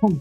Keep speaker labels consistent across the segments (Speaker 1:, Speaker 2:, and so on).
Speaker 1: All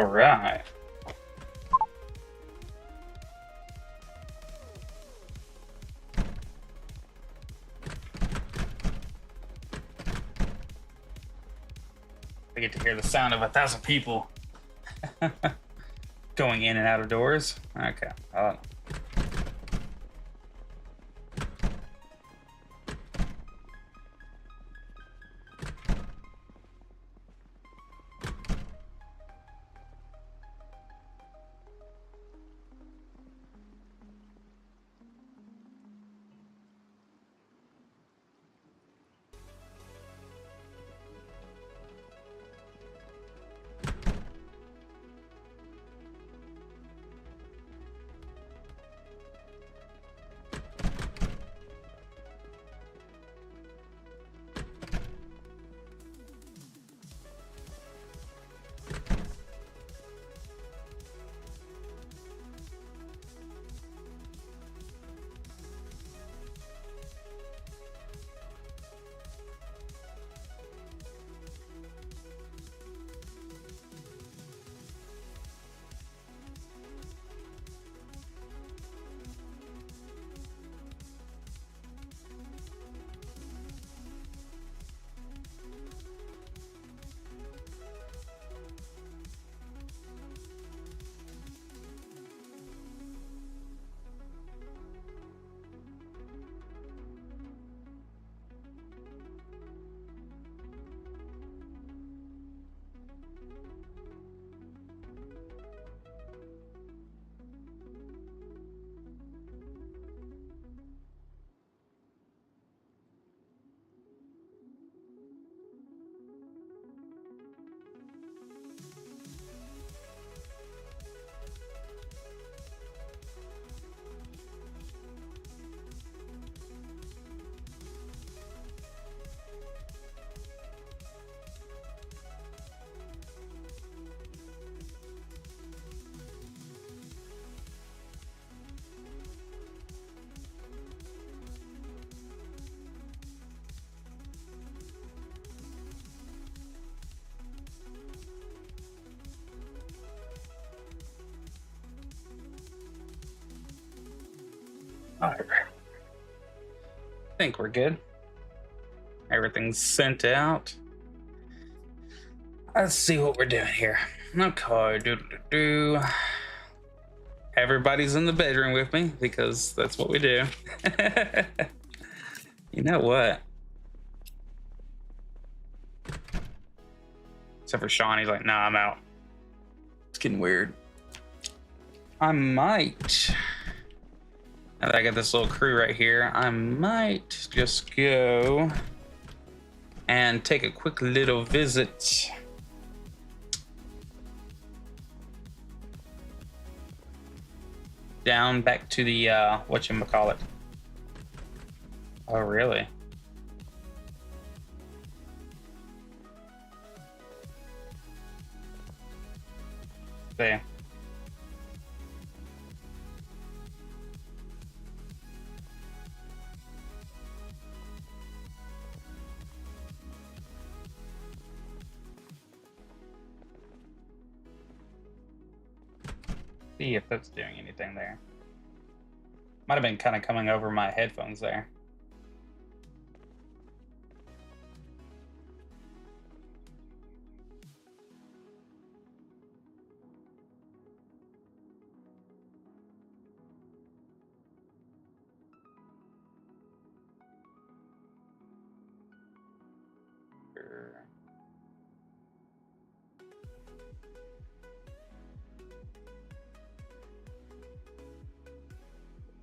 Speaker 1: right. I get to hear the sound of 1,000 people going in and out of doors. Okay. All right. I think we're good. Everything's sent out. Let's see what we're doing here. Okay. Everybody's in the bedroom with me because that's what we do. You know what? Except for Sean, he's like, nah, I'm out. It's getting weird. I might, now that I got this little crew right here, I might just go and take a quick little visit down back to the whatchamacallit. Oh, really? See. See if that's doing anything there. Might have been kind of coming over my headphones there.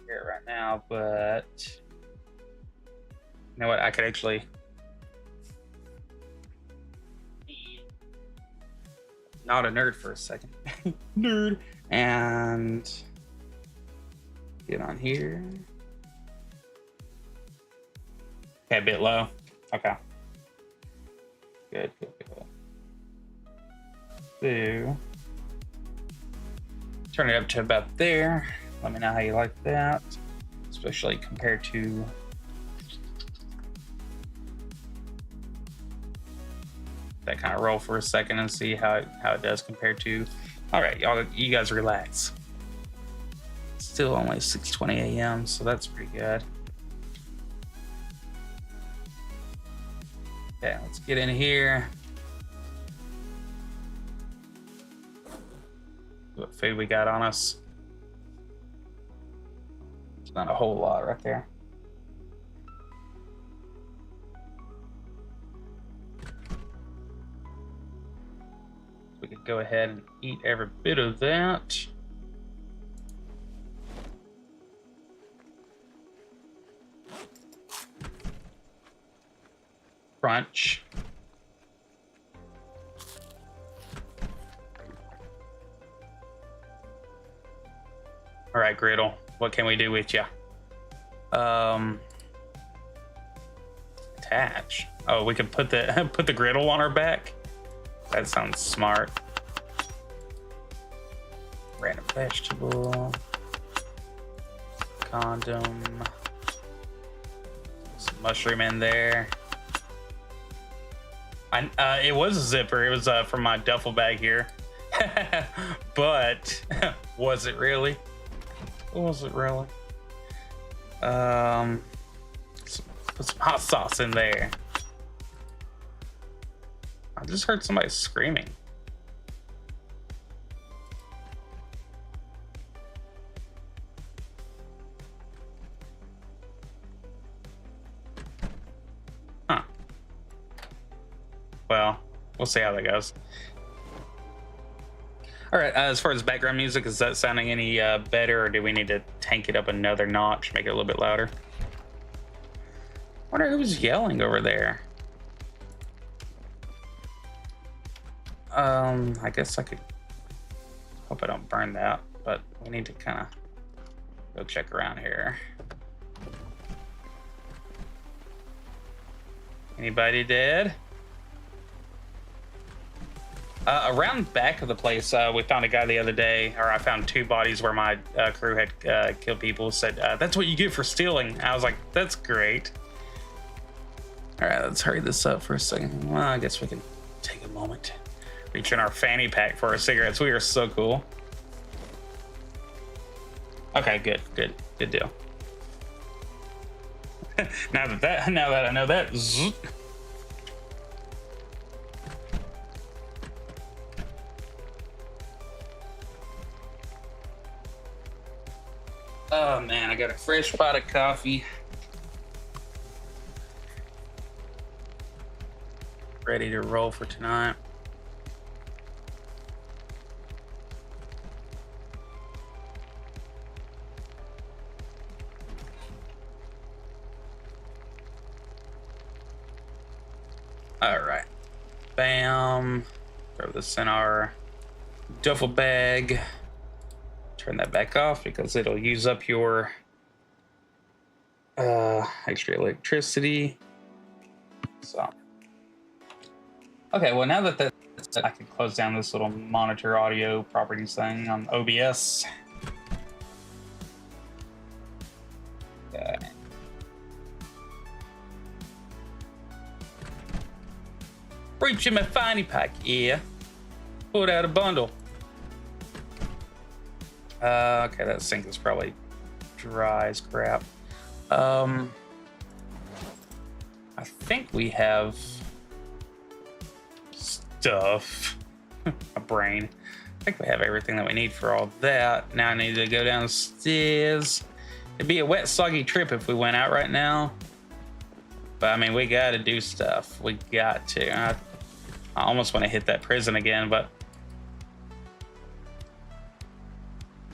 Speaker 1: Here right now, but you know what? I could actually not a nerd for a second. Nerd. And get on here. Okay, a bit low. Okay. Good. So, turn it up to about there. Let me know how you like that, especially compared to that kind of roll for a second and see how it does compared to. All right, y'all, you guys relax. It's still only 6:20 a.m., so that's pretty good. Okay, let's get in here. What food we got on us? It's not a whole lot right there. We could go ahead and eat every bit of that. Crunch. All right, Griddle, what can we do with you? Attach. Oh, we could put the put the griddle on our back. That sounds smart. Random vegetable. Condom. Some mushroom in there. It was a zipper. It was from my duffel bag here. But was it really? Was it really? Put some hot sauce in there. I just heard somebody screaming. Huh. Well, we'll see how that goes. All right, as far as background music, is that sounding any better, or do we need to tank it up another notch, make it a little bit louder? I wonder who's yelling over there. I guess I could hope I don't burn that, but we need to kind of go check around here. Anybody dead? Around back of the place, we found a guy the other day, or I found two bodies where my crew had killed people. Said, that's what you get for stealing. I was like, that's great. All right, let's hurry this up for a second. Well, I guess we can take a moment. Reach in our fanny pack for our cigarettes. We are so cool. Okay, good deal. now that I know that. Zzz. Oh man, I got a fresh pot of coffee. Ready to roll for tonight. All right, bam. Throw this in our duffel bag. Turn that back off because it'll use up your extra electricity. So, okay, well now that that's, I can close down this little monitor audio properties thing on OBS. Okay. Reach in my fanny pack, yeah. Pulled out a bundle. Okay, that sink is probably dry as crap. I think we have stuff. A brain. I think we have everything that we need for all that. Now I need to go downstairs. It'd be a wet, soggy trip if we went out right now. But I mean, we gotta do stuff. We got to. I almost want to hit that prison again, but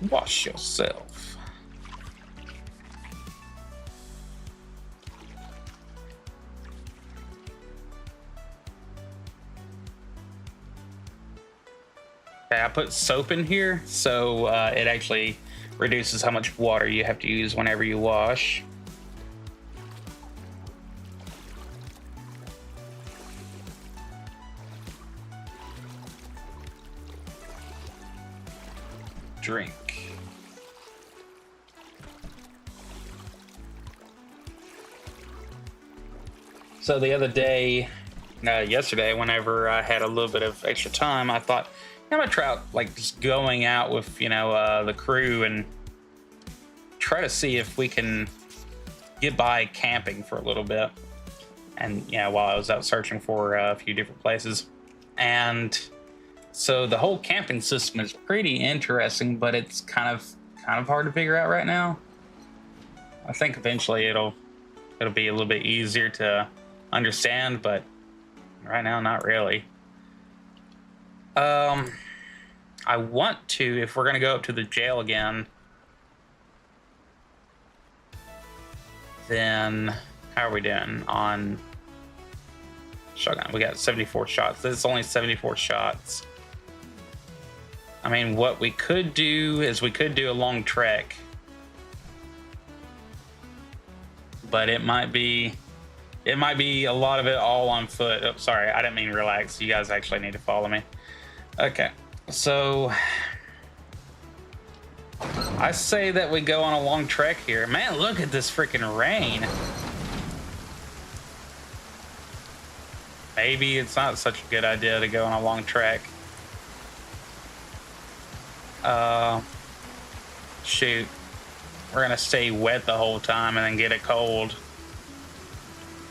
Speaker 1: Wash yourself. Okay, I put soap in here, so it actually reduces how much water you have to use whenever you wash. Drink. So the other day, yesterday, whenever I had a little bit of extra time, I thought, I'm gonna try out, like, just going out with, the crew and try to see if we can get by camping for a little bit. And, while I was out searching for a few different places. And so the whole camping system is pretty interesting, but it's kind of hard to figure out right now. I think eventually it'll be a little bit easier to understand, but right now not really. I want to, if we're gonna go up to the jail again, then how are we doing on shotgun? We got 74 shots. This is only 74 shots. I mean, what we could do is we could do a long trek, but it might be a lot of it all on foot. Oh, sorry, I didn't mean relax. You guys actually need to follow me. Okay, so I say that we go on a long trek here. Man, look at this freaking rain. Maybe it's not such a good idea to go on a long trek. Shoot. We're gonna stay wet the whole time and then get it cold.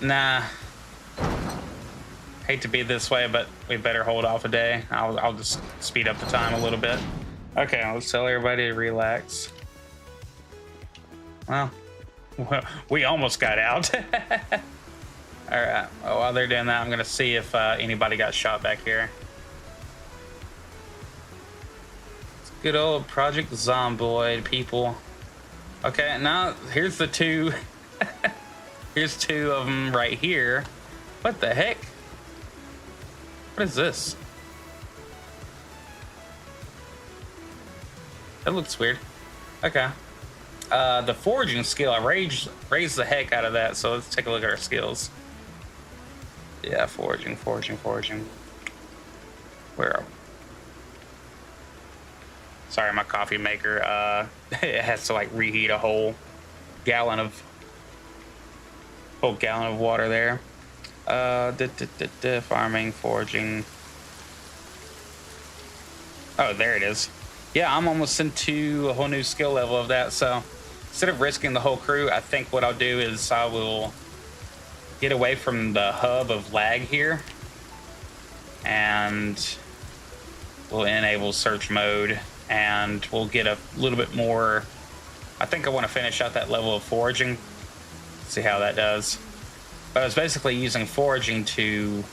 Speaker 1: Nah. Hate to be this way, but we better hold off a day. I'll just speed up the time a little bit. Okay, let's tell everybody to relax. Well, we almost got out. All right. Well, while they're doing that, I'm gonna see if anybody got shot back here. It's good old Project Zomboid, people. Okay, now here's the two. Here's two of them right here. What the heck? What is this? That looks weird. Okay. The foraging skill, I raised the heck out of that, so let's take a look at our skills. Yeah, foraging. Where are we? Sorry, my coffee maker, it has to like reheat a whole gallon of water there. Farming, foraging. Oh, there it is. Yeah, I'm almost into a whole new skill level of that. So instead of risking the whole crew, I think what I'll do is I will get away from the hub of lag here and we'll enable search mode and we'll get a little bit more. I think I want to finish out that level of foraging, see how that does. But I was basically using foraging to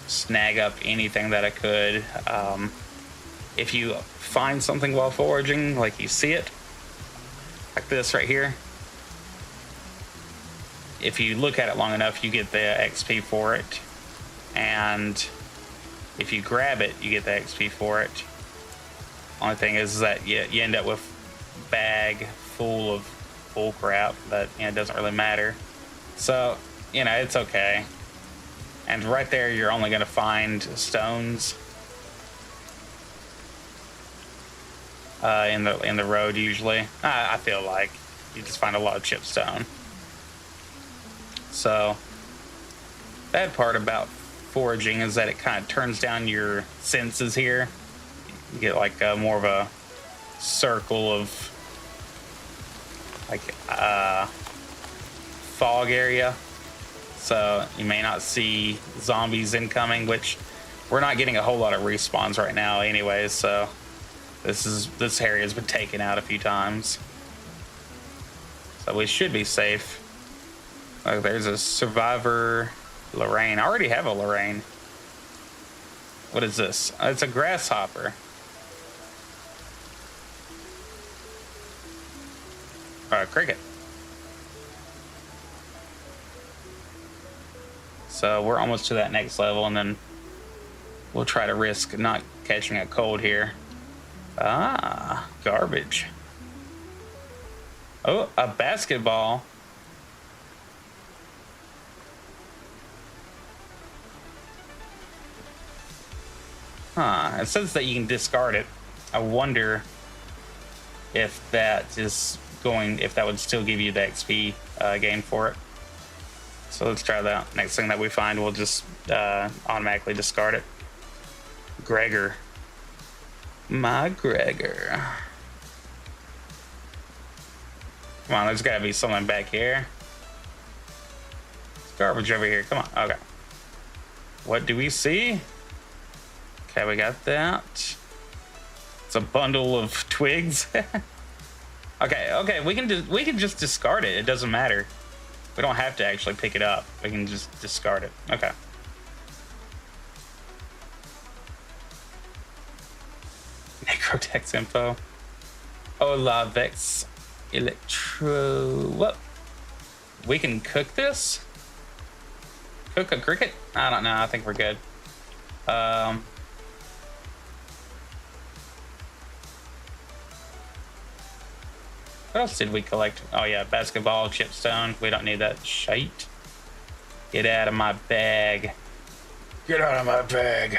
Speaker 1: snag up anything that I could. If you find something while foraging, like you see it, like this right here, if you look at it long enough, you get the XP for it. And if you grab it, you get the XP for it. Only thing is that you end up with a bag full of bull crap that it doesn't really matter. So, it's okay. And right there, you're only going to find stones in the road usually. I feel like you just find a lot of chipstone. So, bad part about foraging is that it kind of turns down your senses here. You get like more of a circle of like fog area, so you may not see zombies incoming, which we're not getting a whole lot of respawns right now anyways, so this area has been taken out a few times, so we should be safe. Like, there's a survivor Lorraine. I already have a Lorraine. What is this? It's a grasshopper. cricket. So we're almost to that next level, and then we'll try to risk not catching a cold here. Ah, garbage. Oh, a basketball. Huh, it says that you can discard it. I wonder if that is going, if that would still give you the XP gain for it. So let's try that. Next thing that we find, we'll just automatically discard it. Gregor. My Gregor. Come on, there's gotta be something back here. It's garbage over here. Come on. Okay. What do we see? Okay, we got that. It's a bundle of twigs. Okay, we can just discard it. It doesn't matter. We don't have to actually pick it up. We can just discard it. Okay. Necrotex info. Hola Vex Electro. What? We can cook this? Cook a cricket? I don't know. I think we're good. What else did we collect? Oh yeah, basketball, chipstone. We don't need that shite. Get out of my bag. Get out of my bag.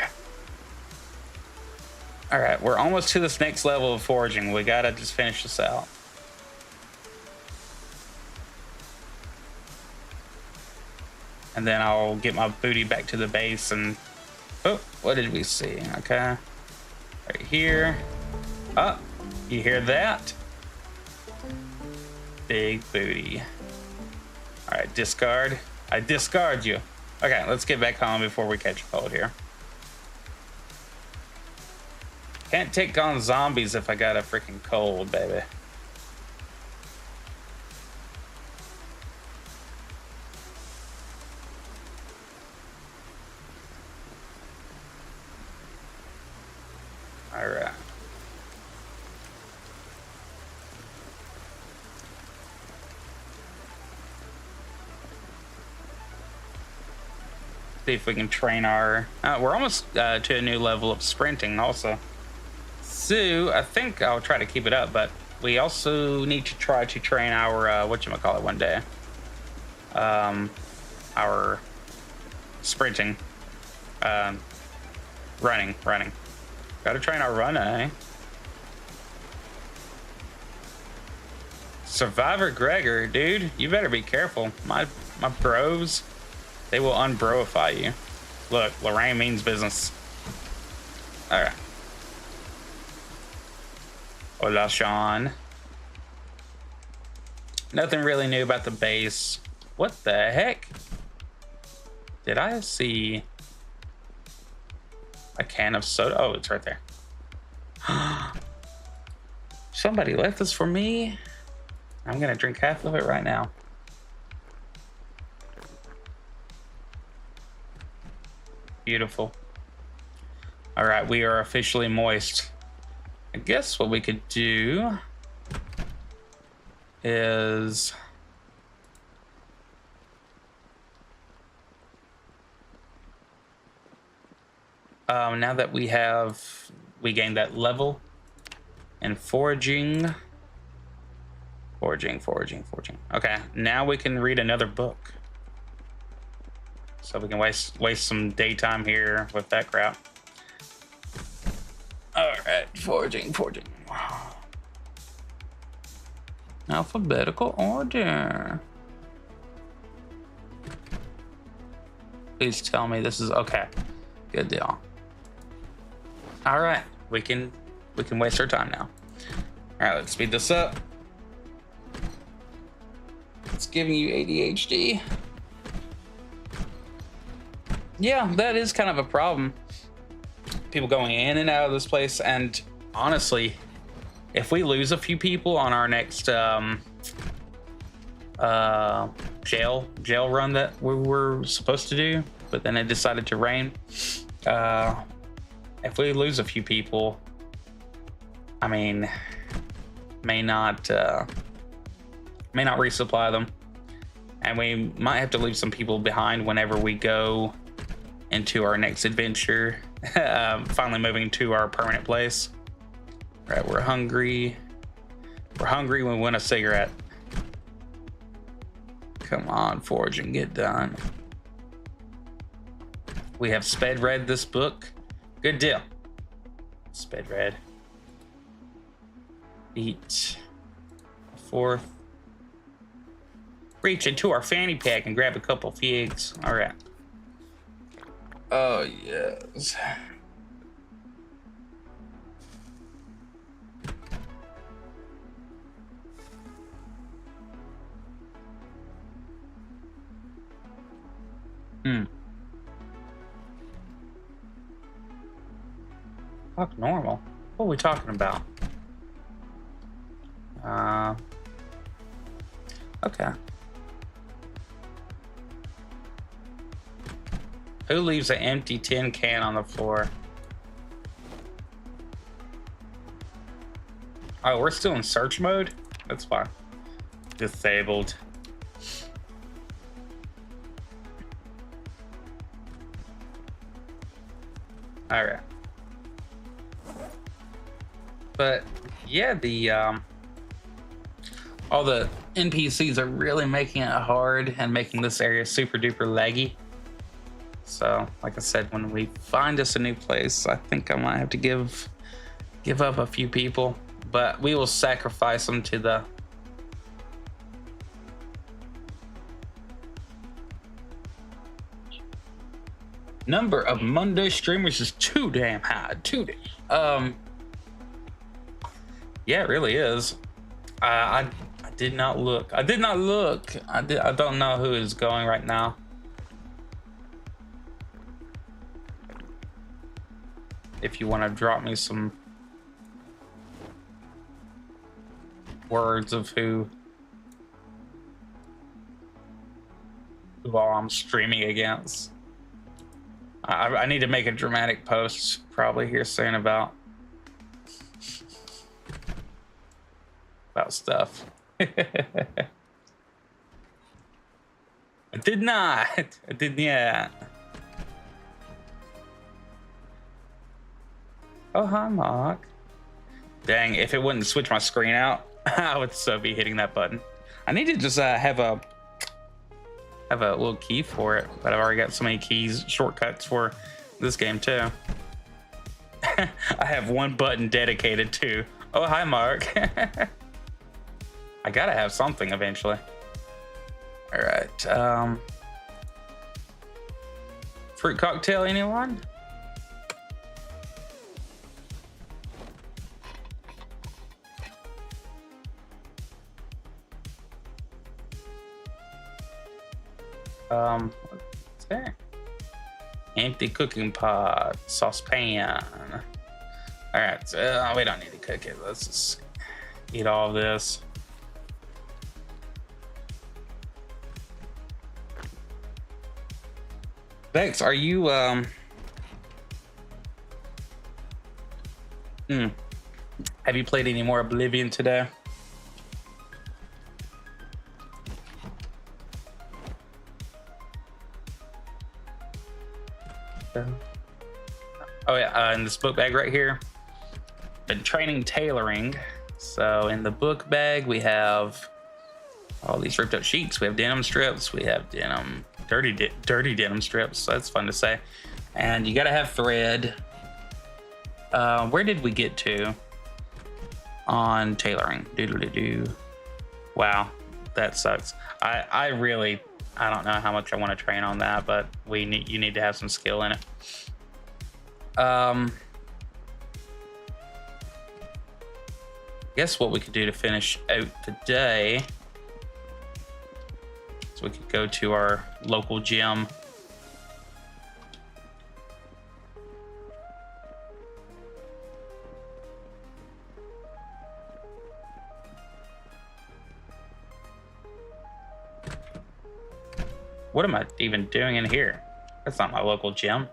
Speaker 1: All right, we're almost to this next level of foraging. We gotta just finish this out. And then I'll get my booty back to the base and... Oh, what did we see? Okay. Right here. Oh, you hear that? Big booty. All right, discard. I discard you. Okay, let's get back home before we catch a cold here. Can't take on zombies if I got a freaking cold, baby. All right. See if we can train our... we're almost to a new level of sprinting also. So I think I'll try to keep it up, but we also need to try to train our whatchamacallit one day. Our sprinting. Running. Gotta train our run, eh? Survivor Gregor, dude, you better be careful. My bros, they will unbroify you. Look, Lorraine means business. All right. Hola, Sean. Nothing really new about the base. What the heck? Did I see a can of soda? Oh, it's right there. Somebody left this for me. I'm gonna drink half of it right now. Beautiful. All right, we are officially moist. I guess what we could do is now that we gained that level and foraging. Okay, now we can read another book. So we can waste some daytime here with that crap. All right, foraging. Alphabetical order. Please tell me this is okay. Good deal. All right, we can waste our time now. All right, let's speed this up. It's giving you ADHD. Yeah, that is kind of a problem. People going in and out of this place, and honestly, if we lose a few people on our next jail run that we were supposed to do, but then it decided to rain. If we lose a few people, I mean, may not May not resupply them. And we might have to leave some people behind whenever we go into our next adventure. Finally moving to our permanent place. All right, we're hungry. We're hungry when we want a cigarette. Come on, forge and get done. We have sped read this book. Good deal. Sped read. Eat. Fourth. Reach into our fanny pack and grab a couple figs. All right. Oh, yes. Fuck normal. What are we talking about? Okay. Who leaves an empty tin can on the floor? Oh, we're still in search mode? That's fine. Disabled. All right. But yeah, the all the NPCs are really making it hard and making this area super duper laggy. So, like I said, when we find us a new place, I think I might have to give up a few people, but we will sacrifice them to the number of Monday streamers is too damn high. Yeah, it really is. I did not look. I don't know who is going right now. If you want to drop me some words of who all I'm streaming against. I need to make a dramatic post probably here soon about stuff. I did not. I did not. Oh, hi, Mark. Dang, if it wouldn't switch my screen out, I would so be hitting that button. I need to just have a little key for it, but I've already got so many keys, shortcuts for this game too. I have one button dedicated to, oh, hi, Mark. I gotta have something eventually. All right. Fruit cocktail, anyone? What's there? Empty cooking pot, saucepan. All right, so we don't need to cook it. Let's just eat all of this. Bex, are you have you played any more Oblivion today? Oh yeah, in this book bag right here, been training tailoring. So in the book bag we have all these ripped up sheets. We have denim strips. We have denim, dirty denim strips. So that's fun to say. And you gotta have thread. Where did we get to on tailoring? Doodle-doo. Wow, that sucks. I don't know how much I want to train on that, but you need to have some skill in it. Guess what we could do to finish out the day. So we could go to our local gym. What am I even doing in here? That's not my local gym.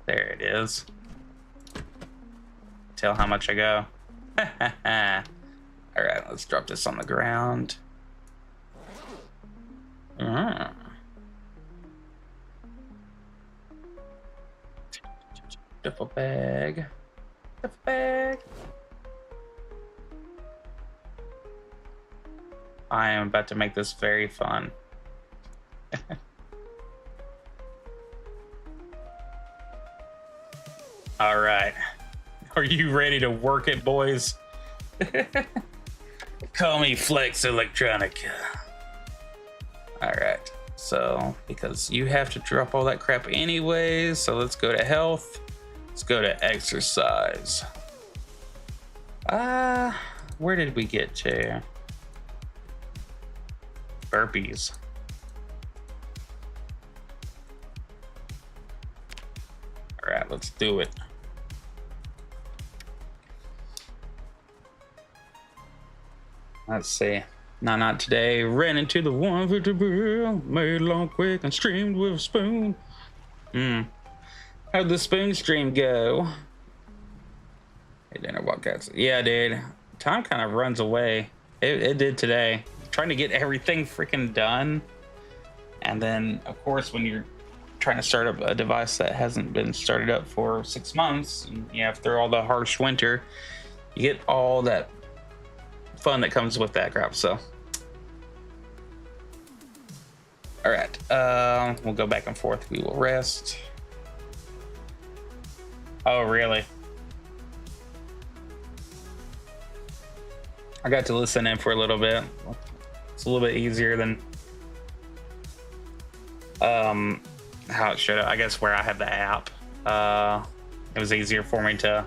Speaker 1: There it is. Tell how much I go. All right, let's drop this on the ground. Duffel bag. Duffel bag. I am about to make this very fun. All right. Are you ready to work it, boys? Call me Flex Electronica. All right. So, because you have to drop all that crap anyways, so let's go to health. Let's go to exercise. Where did we get to? Burpees. All right, let's do it. Let's see. No, not today. Ran into the 150 bill, made long quick and streamed with a spoon. How'd the spoon stream go? Hey, dinner Wildcats. Yeah, dude. Time kind of runs away. It did today. Trying to get everything freaking done. And then, of course, when you're trying to start up a device that hasn't been started up for 6 months, and you have through all the harsh winter, you get all that fun that comes with that crap. So all right, we'll go back and forth. We will rest. Oh, really? I got to listen in for a little bit. It's a little bit easier than how it should have. I guess where I have the app, it was easier for me to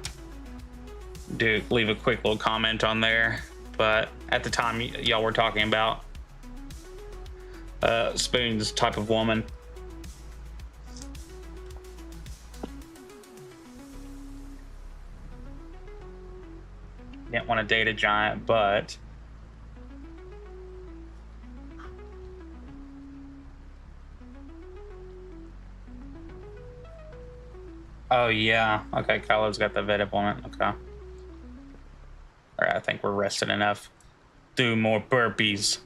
Speaker 1: leave a quick little comment on there. But at the time, y'all were talking about Spoon's type of woman. Didn't want to date a giant, but oh yeah, okay. Kylo's got the vet opponent. Okay. All right, I think we're rested enough. Do more burpees.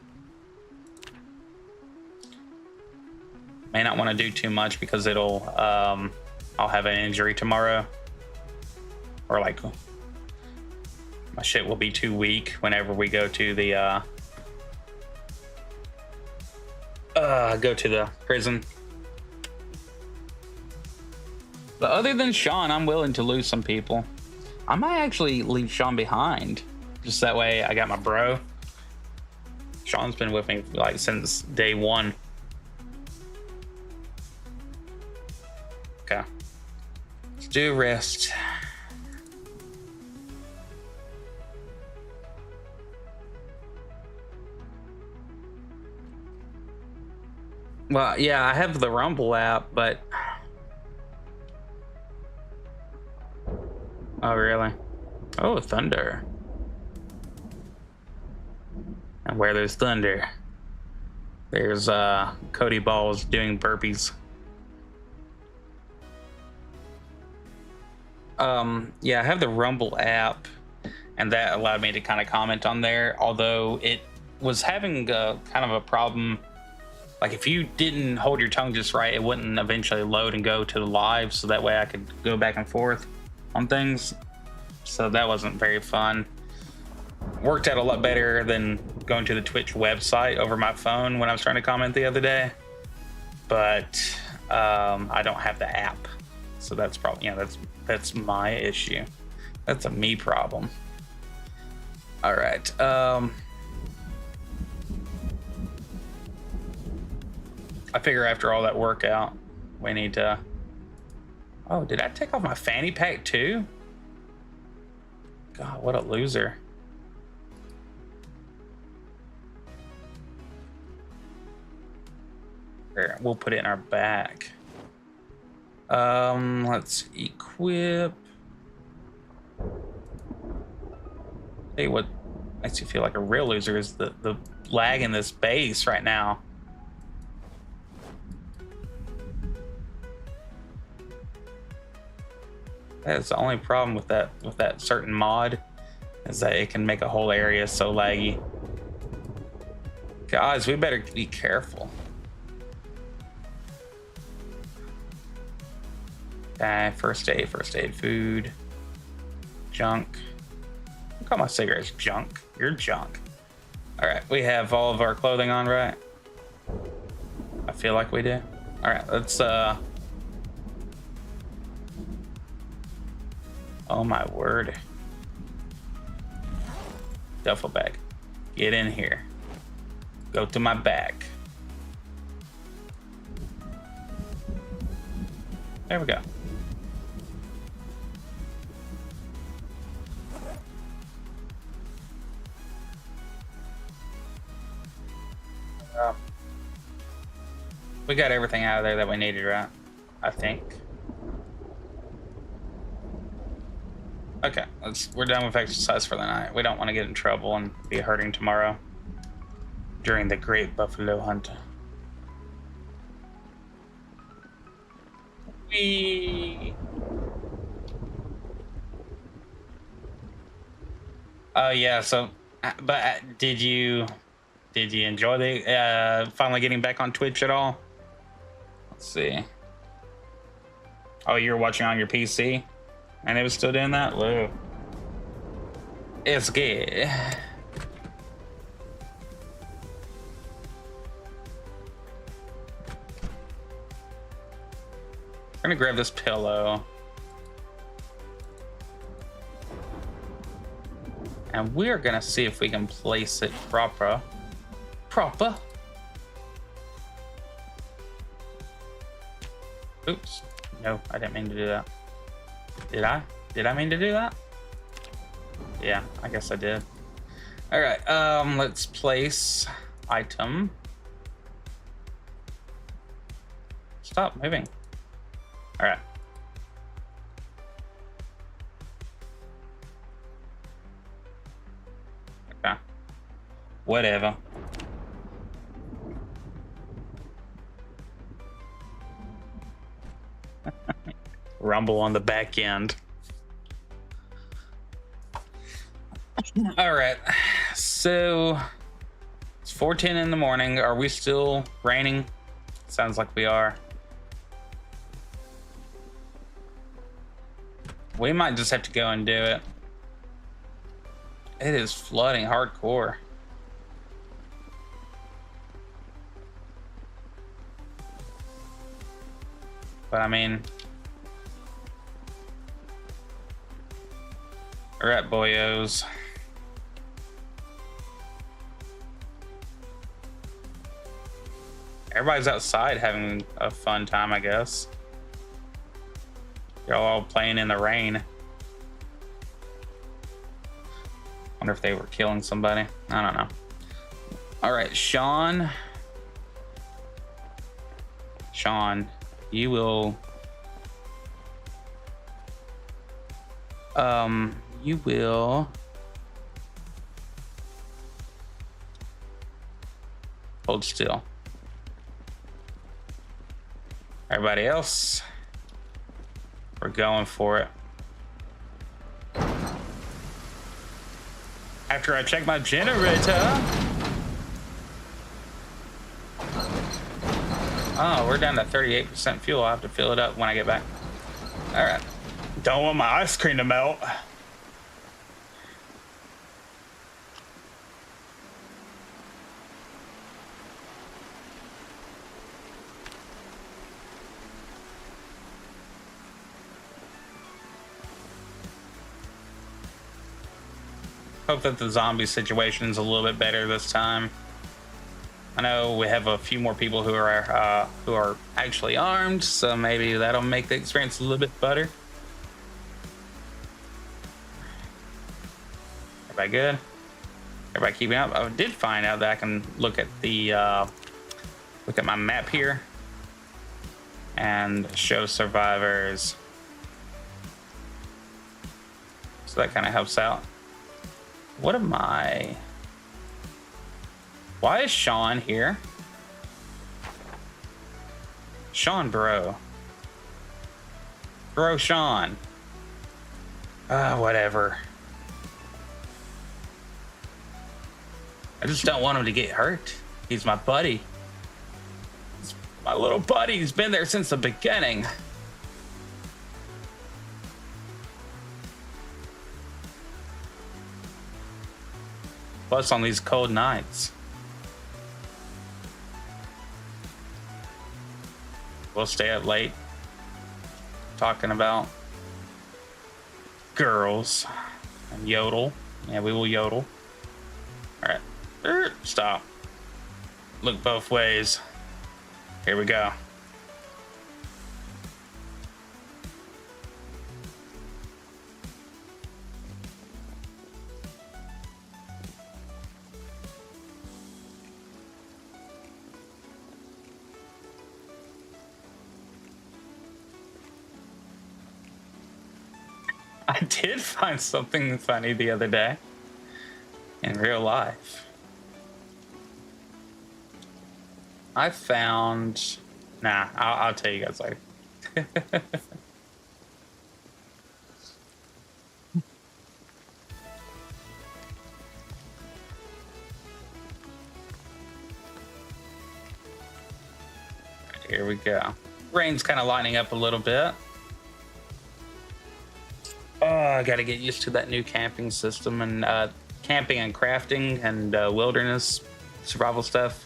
Speaker 1: May not want to do too much because it'll I'll have an injury tomorrow, or like my shit will be too weak whenever we go to the prison. But other than Sean, I'm willing to lose some people. I might actually leave Sean behind, just that way I got my bro. Sean's been with me like since day one. Okay, let's do rest. Well, yeah, I have the Rumble app, but oh, really? Oh, thunder. And where there's thunder, there's Cody Balls doing burpees. Yeah, I have the Rumble app, and that allowed me to kind of comment on there, although it was having kind of a problem. Like if you didn't hold your tongue just right, it wouldn't eventually load and go to the live, so that way I could go back and forth on things. So that wasn't very fun. Worked out a lot better than going to the Twitch website over my phone when I was trying to comment the other day. But I don't have the app, so that's probably, you know, that's my issue. That's a me problem. All right. I figure after all that workout, we need to. Oh, did I take off my fanny pack too? God, what a loser. Here, we'll put it in our bag. Let's equip. Hey, what makes you feel like a real loser is the lag in this base right now. That's the only problem with that certain mod, is that it can make a whole area so laggy. Guys, we better be careful. Okay, first aid, food, junk. I call my cigarettes junk. You're junk. All right, we have all of our clothing on, right? I feel like we do. All right, let's oh my word. Duffel bag. Get in here. Go to my bag. There we go. We got everything out of there that we needed, right? I think. Okay, we're done with exercise for the night. We don't want to get in trouble and be hurting tomorrow during the great buffalo hunt. Whee! Oh yeah, so but did you enjoy the finally getting back on Twitch at all? Let's see. Oh, you're watching on your PC and it was still doing that? Whoa. It's good. I'm gonna grab this pillow. And we're gonna see if we can place it proper. Oops. No, I didn't mean to do that. Did I? Did I mean to do that? Yeah, I guess I did. All right, let's place item. Stop moving. All right. Okay. Whatever. Rumble on the back end. All right, so it's 4:10 in the morning. Are we still raining? Sounds like we are. We might just have to go and do it. It is flooding hardcore. But I mean, all right, boyos. Everybody's outside having a fun time, I guess. They're all playing in the rain. Wonder if they were killing somebody. I don't know. All right, Sean. Sean, you will. You will. Hold still. Everybody else, we're going for it. After I check my generator. Oh, we're down to 38% fuel. I'll have to fill it up when I get back. All right. Don't want my ice cream to melt. Hope that the zombie situation is a little bit better this time. I know we have a few more people who are actually armed, so maybe that'll make the experience a little bit better. Everybody good? Everybody keeping up? I did find out that I can look at the look at my map here and show survivors. So that kind of helps out. What am I? Why is Sean here? Sean, bro. Bro, Sean. Whatever. I just don't want him to get hurt. He's my buddy. He's my little buddy. He's been there since the beginning. Plus on these cold nights. We'll stay up late talking about girls and yodel. Yeah, we will yodel. All right, stop. Look both ways. Here we go. I did find something funny the other day in real life. I found... Nah, I'll tell you guys later. Here we go. Rain's kind of lining up a little bit. Oh, I gotta get used to that new camping system and camping and crafting and wilderness survival stuff.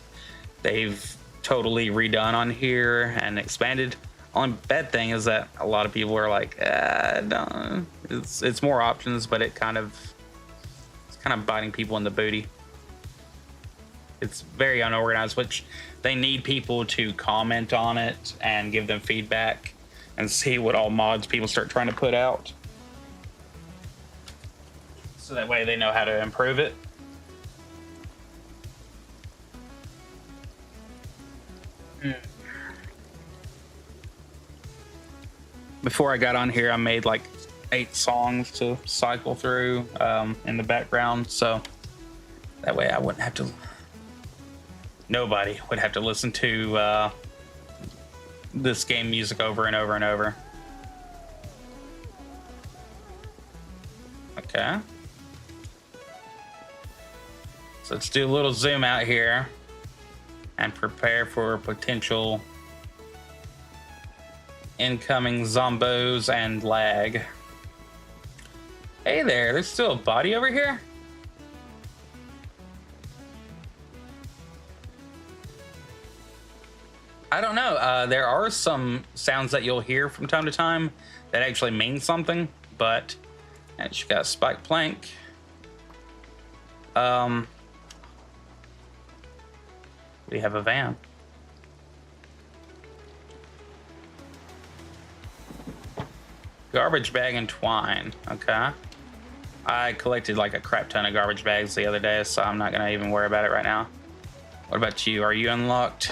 Speaker 1: They've totally redone on here and expanded. Only bad thing is that a lot of people are like, don't. It's more options, but it's kind of biting people in the booty. It's very unorganized, which they need people to comment on it and give them feedback and see what all mods people start trying to put out. So that way they know how to improve it. Before I got on here, I made like 8 songs to cycle through in the background, so that way I wouldn't have to... Nobody would have to listen to this game music over and over and over. Okay. So let's do a little zoom out here and prepare for potential incoming zombos and lag. Hey there, there's still a body over here? I don't know. There are some sounds that you'll hear from time to time that actually mean something, but and she got a spike plank. We have a van. Garbage bag and twine. Okay. I collected like a crap ton of garbage bags the other day, so I'm not gonna even worry about it right now. What about you? Are you unlocked?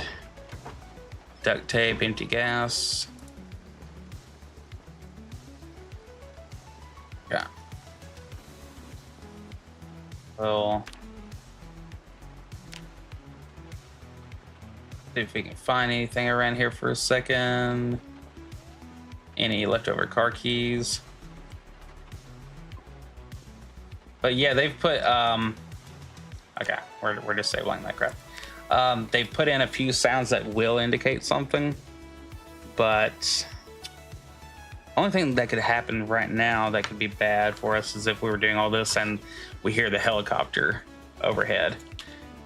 Speaker 1: Duct tape, empty gas. Yeah. Well, see if we can find anything around here for a second. Any leftover car keys. But yeah, they've put okay, we're disabling that crap. They've put in a few sounds that will indicate something, but only thing that could happen right now that could be bad for us is if we were doing all this and we hear the helicopter overhead.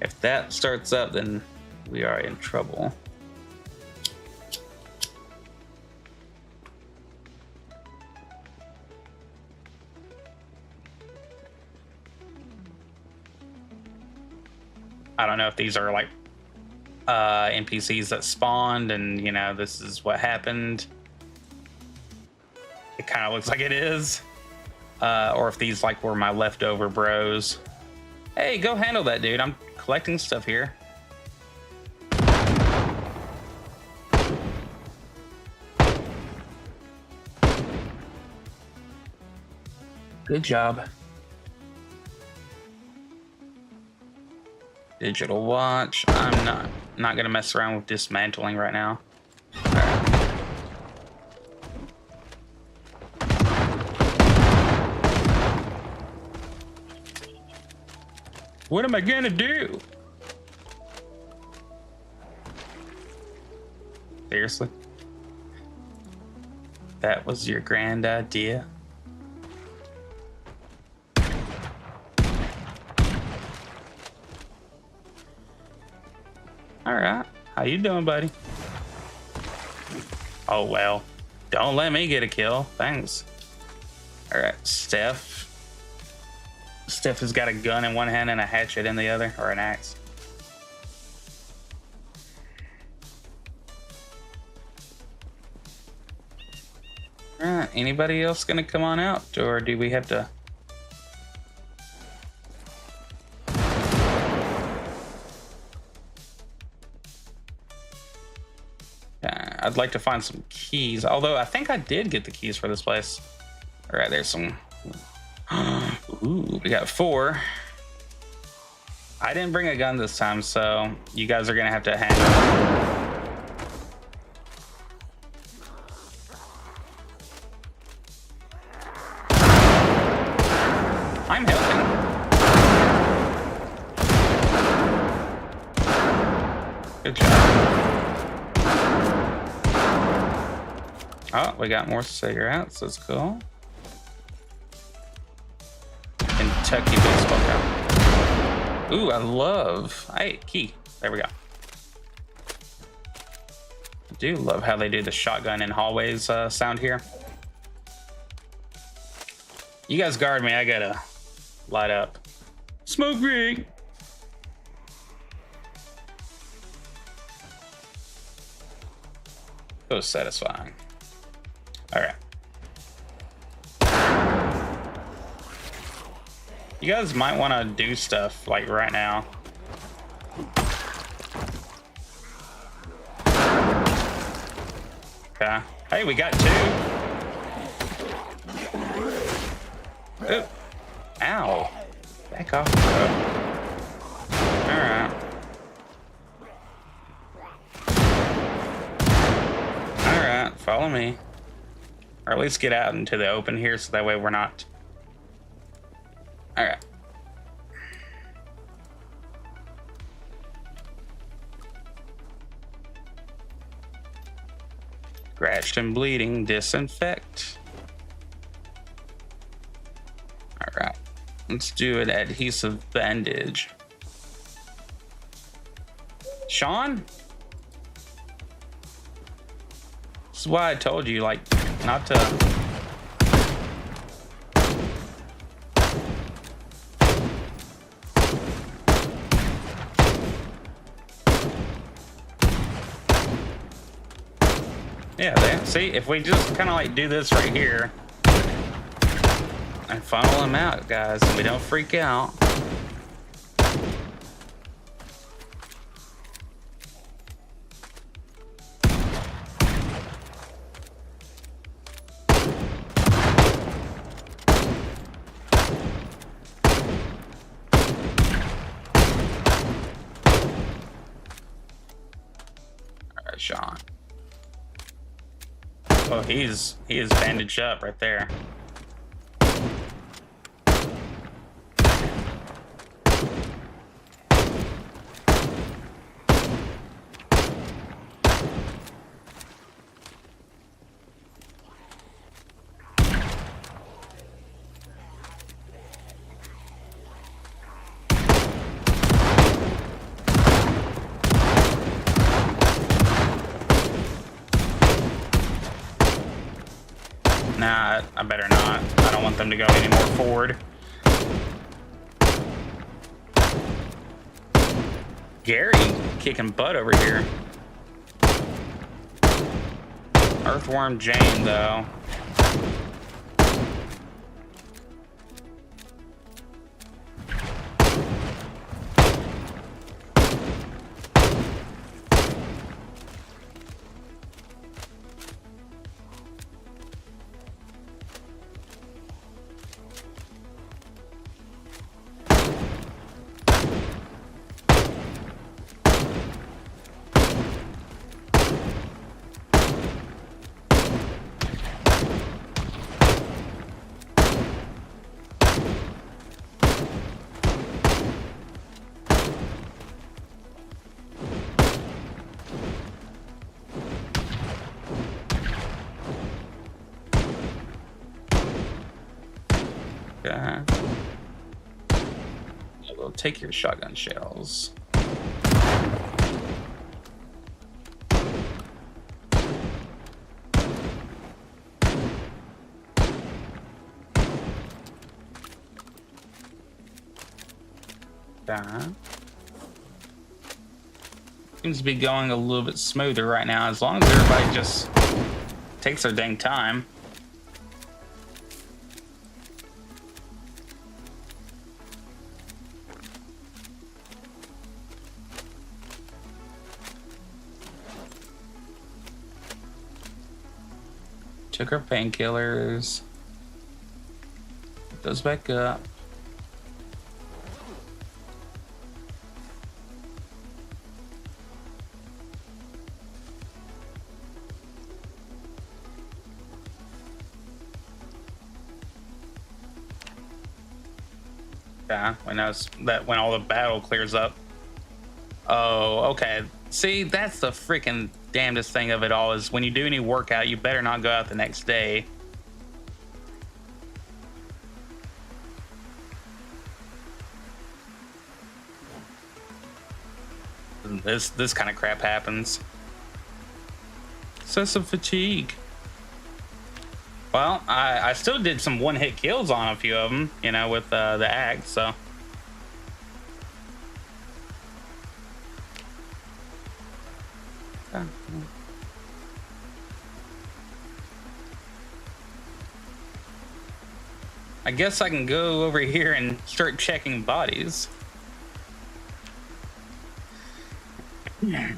Speaker 1: If that starts up, then we are in trouble. I don't know if these are like NPCs that spawned and, you know, this is what happened. It kind of looks like it is. Or if these like were my leftover bros. Hey, go handle that, dude. I'm collecting stuff here. Good job. Digital watch. I'm not gonna mess around with dismantling right now. All right. What am I gonna do? Seriously? That was your grand idea? Alright. How you doing, buddy? Oh, well. Don't let me get a kill. Thanks. Alright, Steph. Steph has got a gun in one hand and a hatchet in the other, or an axe. Alright, anybody else gonna come on out, or do we have to... I'd like to find some keys, although I think I did get the keys for this place. Alright, there's some... Ooh, we got 4. I didn't bring a gun this time, so you guys are gonna have to handle it. I'm helping. Good job. Oh, we got more cigarettes. That's cool. Kentucky baseball cap. Ooh, I love. Hey, key. There we go. I do love how they do the shotgun in hallways sound here. You guys guard me. I gotta light up. Smoke break. So satisfying. All right. You guys might want to do stuff like right now. Okay. Hey, we got 2. Ooh. Ow. Back off, bro. All right. All right. Follow me. Or at least get out into the open here so that way we're not... All right. Scratched and bleeding, disinfect. All right. Let's do an adhesive bandage. Sean? This is why I told you, like, not to... Yeah, there. See, if we just kind of like do this right here and funnel them out, guys, and we don't freak out. All right, Sean. Oh, he is bandaged up right there. Nah, I better not. I don't want them to go any more forward. Gary kicking butt over here. Earthworm Jane, though. So take your shotgun shells. That seems to be going a little bit smoother right now, as long as everybody just takes their dang time. Took our painkillers. Put those back up. Yeah, when all the battle clears up. Oh, okay. See, that's the freaking damnedest thing of it all, is when you do any workout, you better not go out the next day. This kind of crap happens. Excessive fatigue. Well, I still did some one-hit kills on a few of them, you know, with the axe, so. I guess I can go over here and start checking bodies. Okay,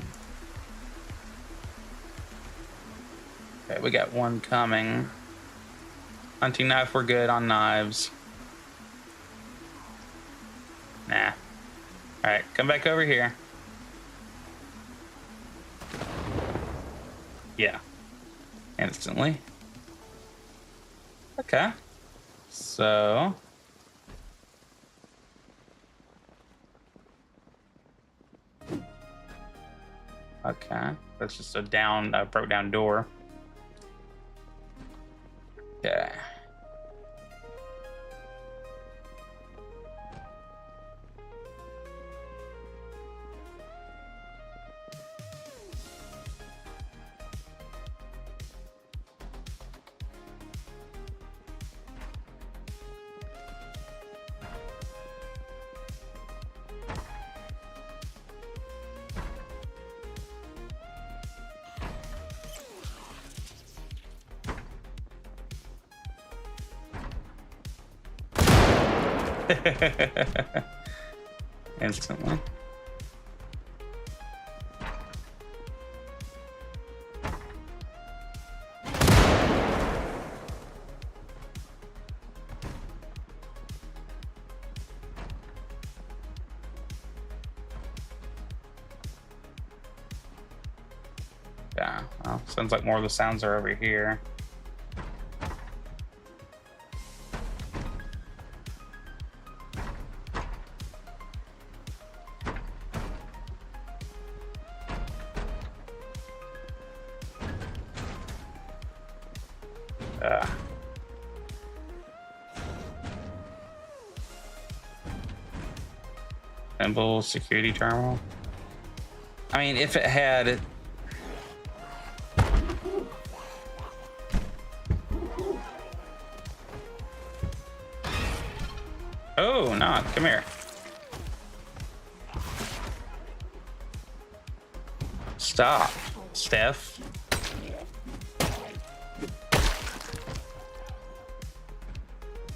Speaker 1: we got one coming. Hunting knife, we're good on knives. Nah. Alright, come back over here. Yeah. Instantly. Okay. So... okay. That's just a broke down door. Okay. Instantly. Yeah, well, sounds like more of the sounds are over here. Simple security terminal. I mean, if it had... Oh, no, come here. Stop, Steph.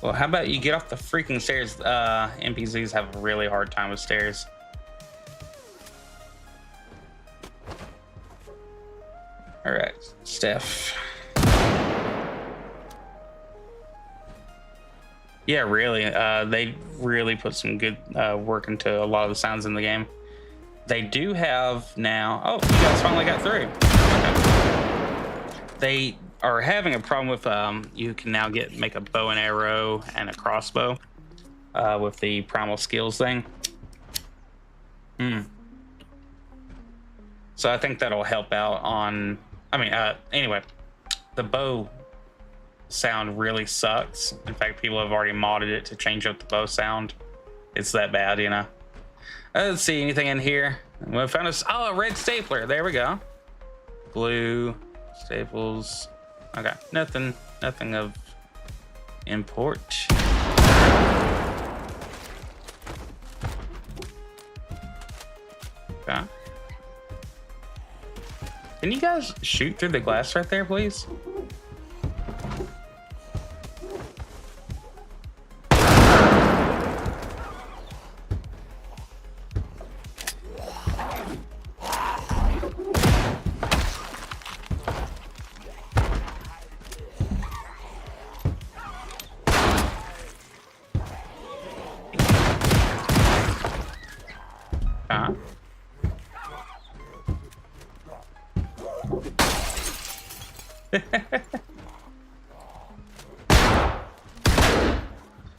Speaker 1: Well, how about you get off the freaking stairs? NPCs have a really hard time with stairs. All right, Steph. Yeah, really. They really put some good work into a lot of the sounds in the game. They do have now... Oh, you guys finally got through. Okay. They are having a problem with... you can now make a bow and arrow and a crossbow with the primal skills thing. So I think that'll help out on... I mean, anyway, the bow sound really sucks. In fact, people have already modded it to change up the bow sound. it's that bad, you know. Let's see, anything in here? We found a red stapler. There we go. Glue, staples. Okay, nothing of import. Okay. Can you guys shoot through the glass right there, please?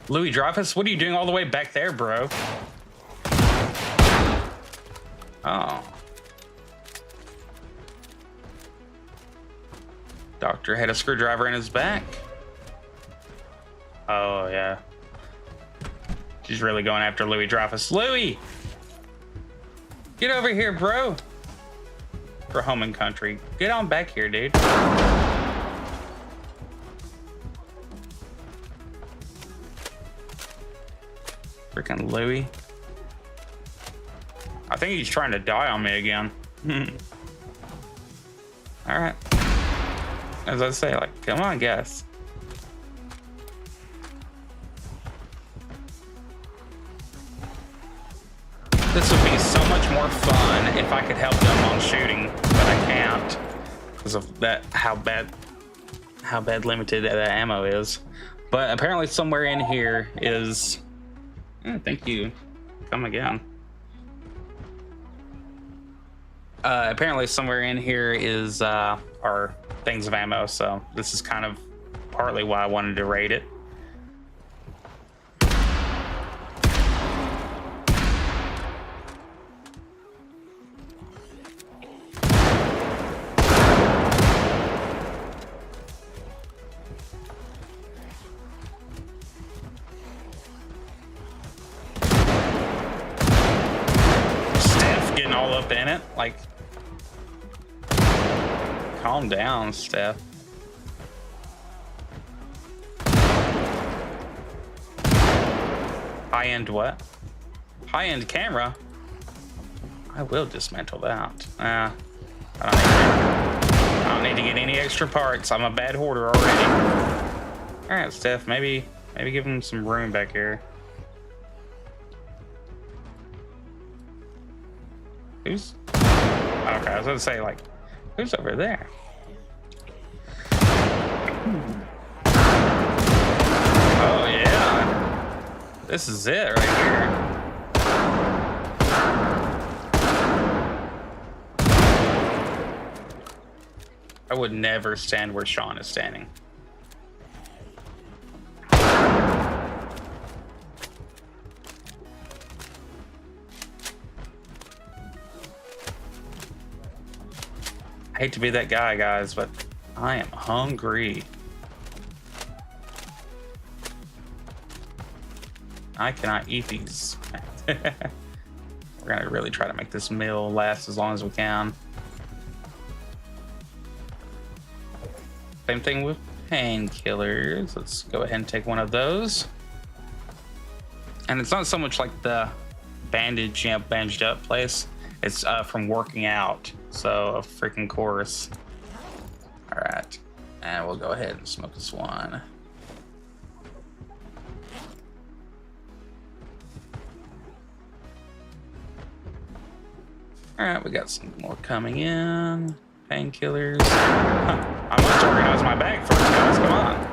Speaker 1: Louis Dreyfus, what are you doing all the way back there, bro? Oh. Doctor had a screwdriver in his back. Oh, yeah. She's really going after Louis Dreyfus. Louis! Get over here, bro. For home and country. Get on back here, dude. Freaking Louis. I think he's trying to die on me again. All right. As I say, like, come on, guys. This would be so much more fun if I could help them on shooting, but I can't because of that. How bad limited that ammo is. But apparently, somewhere in here is. Thank you. Come again. Apparently somewhere in here is our things of ammo, so this is kind of partly why I wanted to raid it. All up in it, like, calm down, Steph. High-end what? High-end camera? I will dismantle that. I don't need to get any extra parts. I'm a bad hoarder already. All right, Steph, maybe give him some room back here. Who's? Okay, I was gonna say, like, who's over there? Oh yeah, this is it right here. I would never stand where Sean is standing. I hate to be that guy, guys, but I am hungry. I cannot eat these. We're gonna really try to make this meal last as long as we can. Same thing with painkillers. Let's go ahead and take one of those. And it's not so much like the bandage, bandaged up place. It's from working out. So a freaking course. All right, and we'll go ahead and smoke this one. All right, we got some more coming in. Painkillers. I must organize my bag first, guys. Come on.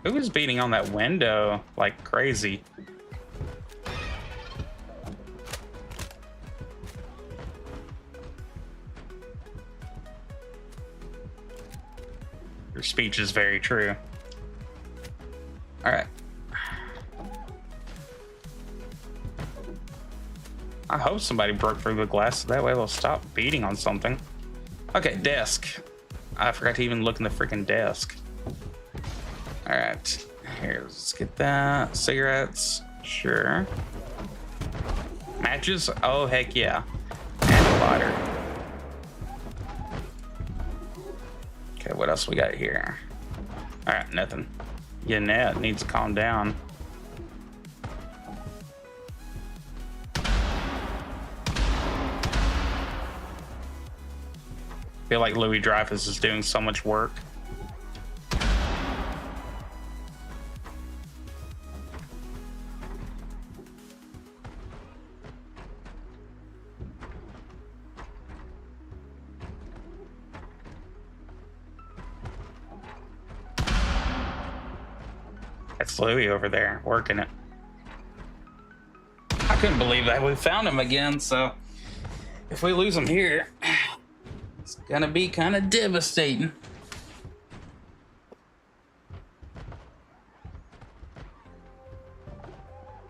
Speaker 1: Who was beating on that window like crazy? Your speech is very true. All right. I hope somebody broke through the glass so that way they'll stop beating on something. Okay, desk. I forgot to even look in the freaking desk. All right, here, let's get that. Cigarettes, sure. Matches, oh heck yeah. And a lighter. Okay, what else we got here? All right, nothing. Yeah, Ned needs to calm down. I feel like Louis Dreyfus is doing so much work. That's Louis over there working it. I couldn't believe that we found him again, so if we lose him here, it's gonna be kind of devastating.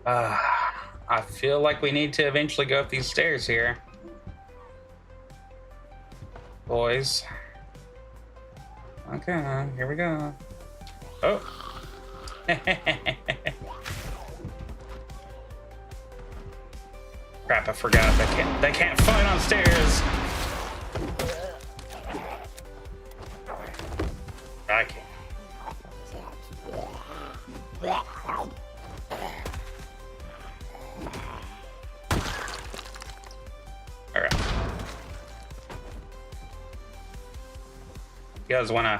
Speaker 1: I feel like we need to eventually go up these stairs here. Boys. Okay, here we go. Oh. Crap, I forgot they can't fight on stairs. I can't. All right. You guys want to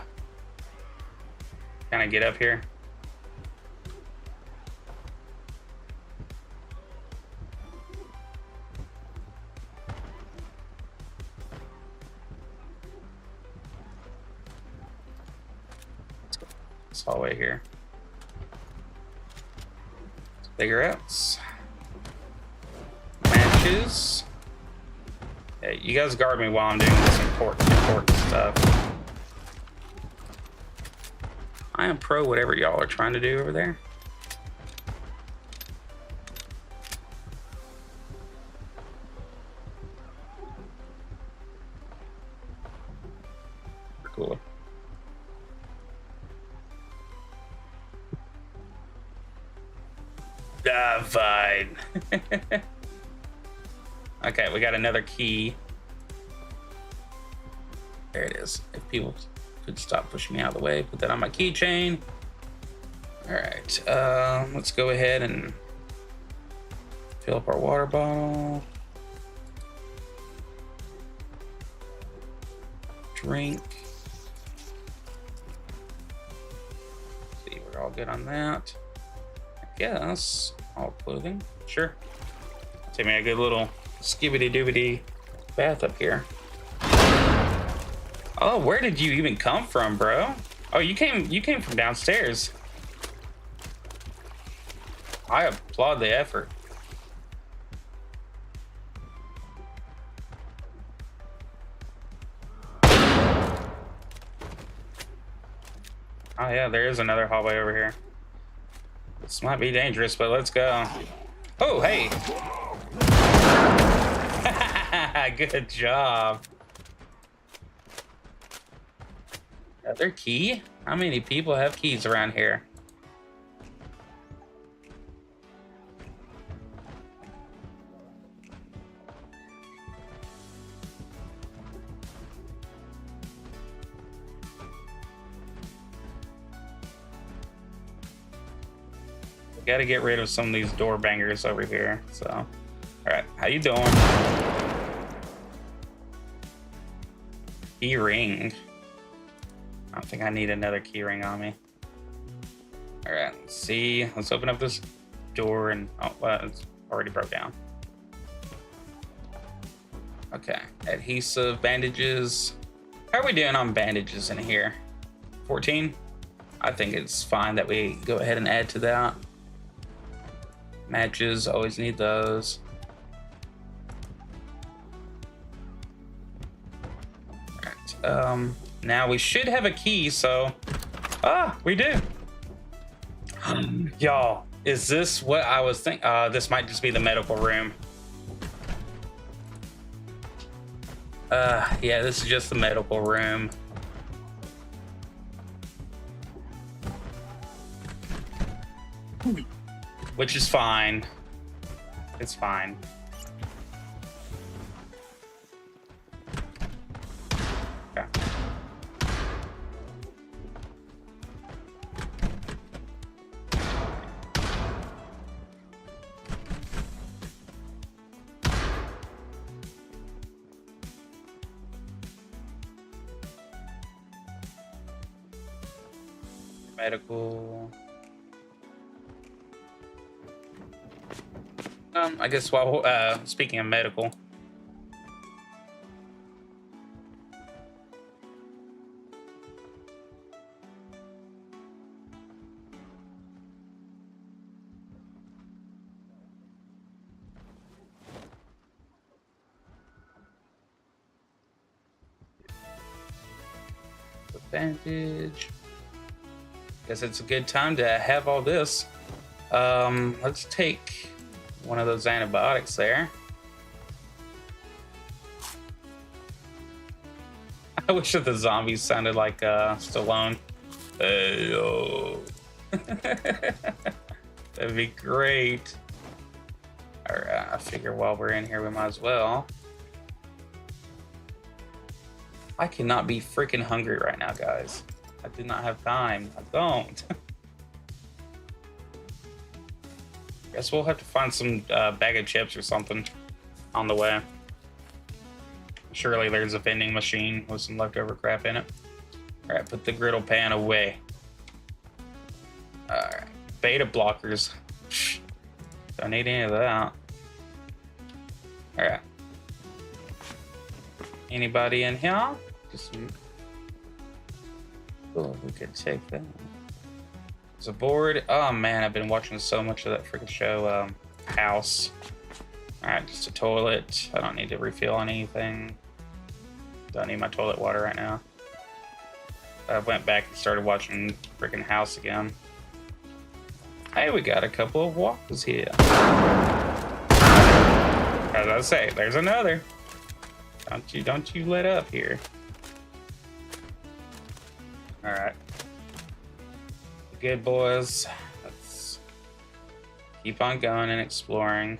Speaker 1: kind of get up here? This hallway here. Cigarettes. Matches. Hey, you guys guard me while I'm doing this important stuff. I am pro whatever y'all are trying to do over there. Cool. Fine. Okay, we got another key. There it is. If people could stop pushing me out of the way, put that on my keychain. All right, let's go ahead and fill up our water bottle. Drink. See, we're all good on that. I guess all clothing. Sure. Take me a good little skibbity doobity bath up here. Oh, where did you even come from, bro? Oh, you came from downstairs. I applaud the effort. Oh yeah, there is another hallway over here. This might be dangerous, but let's go. Oh, hey. Good job. Other key? How many people have keys around here? Got to get rid of some of these door bangers over here. So, all right, how you doing? Key ring. I don't think I need another key ring on me. All right, let's see. Let's open up this door and oh, well, it's already broke down. Okay, adhesive, bandages. How are we doing on bandages in here? 14? I think it's fine that we go ahead and add to that. Matches, always need those. All right, now we should have a key, so... Ah, we do. Y'all, is this what I was thinking? This might just be the medical room. Yeah, this is just the medical room. Which is fine. It's fine. Okay. Medical. I guess while speaking of medical, advantage. Guess it's a good time to have all this. Let's take one of those antibiotics there. I wish that the zombies sounded like Stallone. Hey, yo. That'd be great. Alright, I figure while we're in here, we might as well. I cannot be freaking hungry right now, guys. I did not have time. I don't. Guess we'll have to find some bag of chips or something on the way. Surely there's a vending machine with some leftover crap in it. All right, put the griddle pan away. All right, beta blockers. Don't need any of that. All right. Anybody in here? Just oh, we could take that. There's a board. Oh man, I've been watching so much of that freaking show, House. All right, just a toilet. I don't need to refill anything. Don't need my toilet water right now. I went back and started watching freaking House again. Hey, we got a couple of walkers here. As I say, there's another. Don't you let up here. All right. Good boys. Let's keep on going and exploring.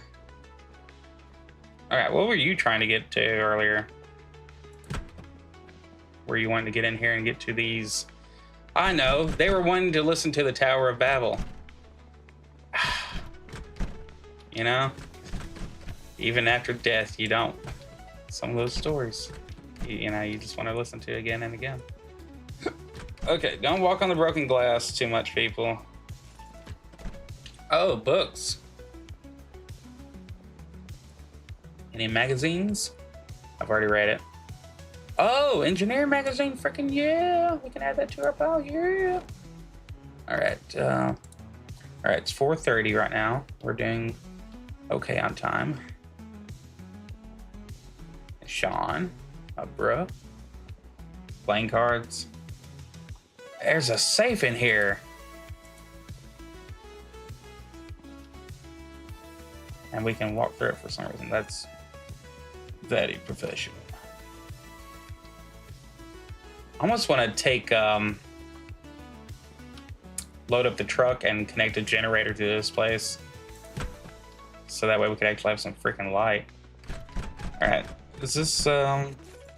Speaker 1: All right, what were you trying to get to earlier? Were you wanting to get in here and get to these? I know, they were wanting to listen to the Tower of Babel. You know, even after death, you don't. Some of those stories, you know, you just want to listen to again and again. Okay, don't walk on the broken glass too much, people. Oh, books. Any magazines? I've already read it. Oh, engineer magazine, freaking yeah. We can add that to our pile, yeah. All right, it's 4:30 right now. We're doing okay on time. Sean, my bro. Playing cards. There's a safe in here. And we can walk through it for some reason. That's very professional. I almost want to take, load up the truck and connect a generator to this place. So that way we could actually have some freaking light. All right, is this,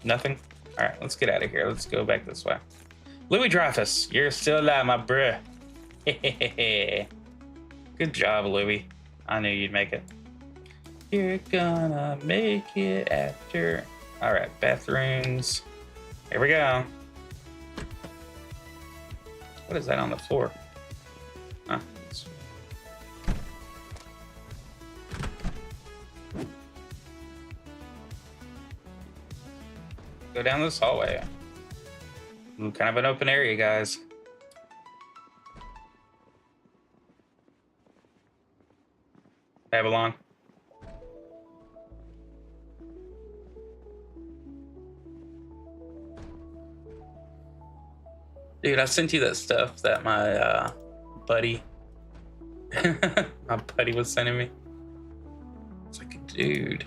Speaker 1: nothing? All right, let's get out of here. Let's go back this way. Louis Dreyfus, you're still alive, my bruh. Good job, Louis. I knew you'd make it. You're gonna make it after. All right, bathrooms. Here we go. What is that on the floor? Huh. Go down this hallway. Ooh, kind of an open area, guys. Babylon. Dude, I sent you that stuff that my buddy was sending me. It's like, dude.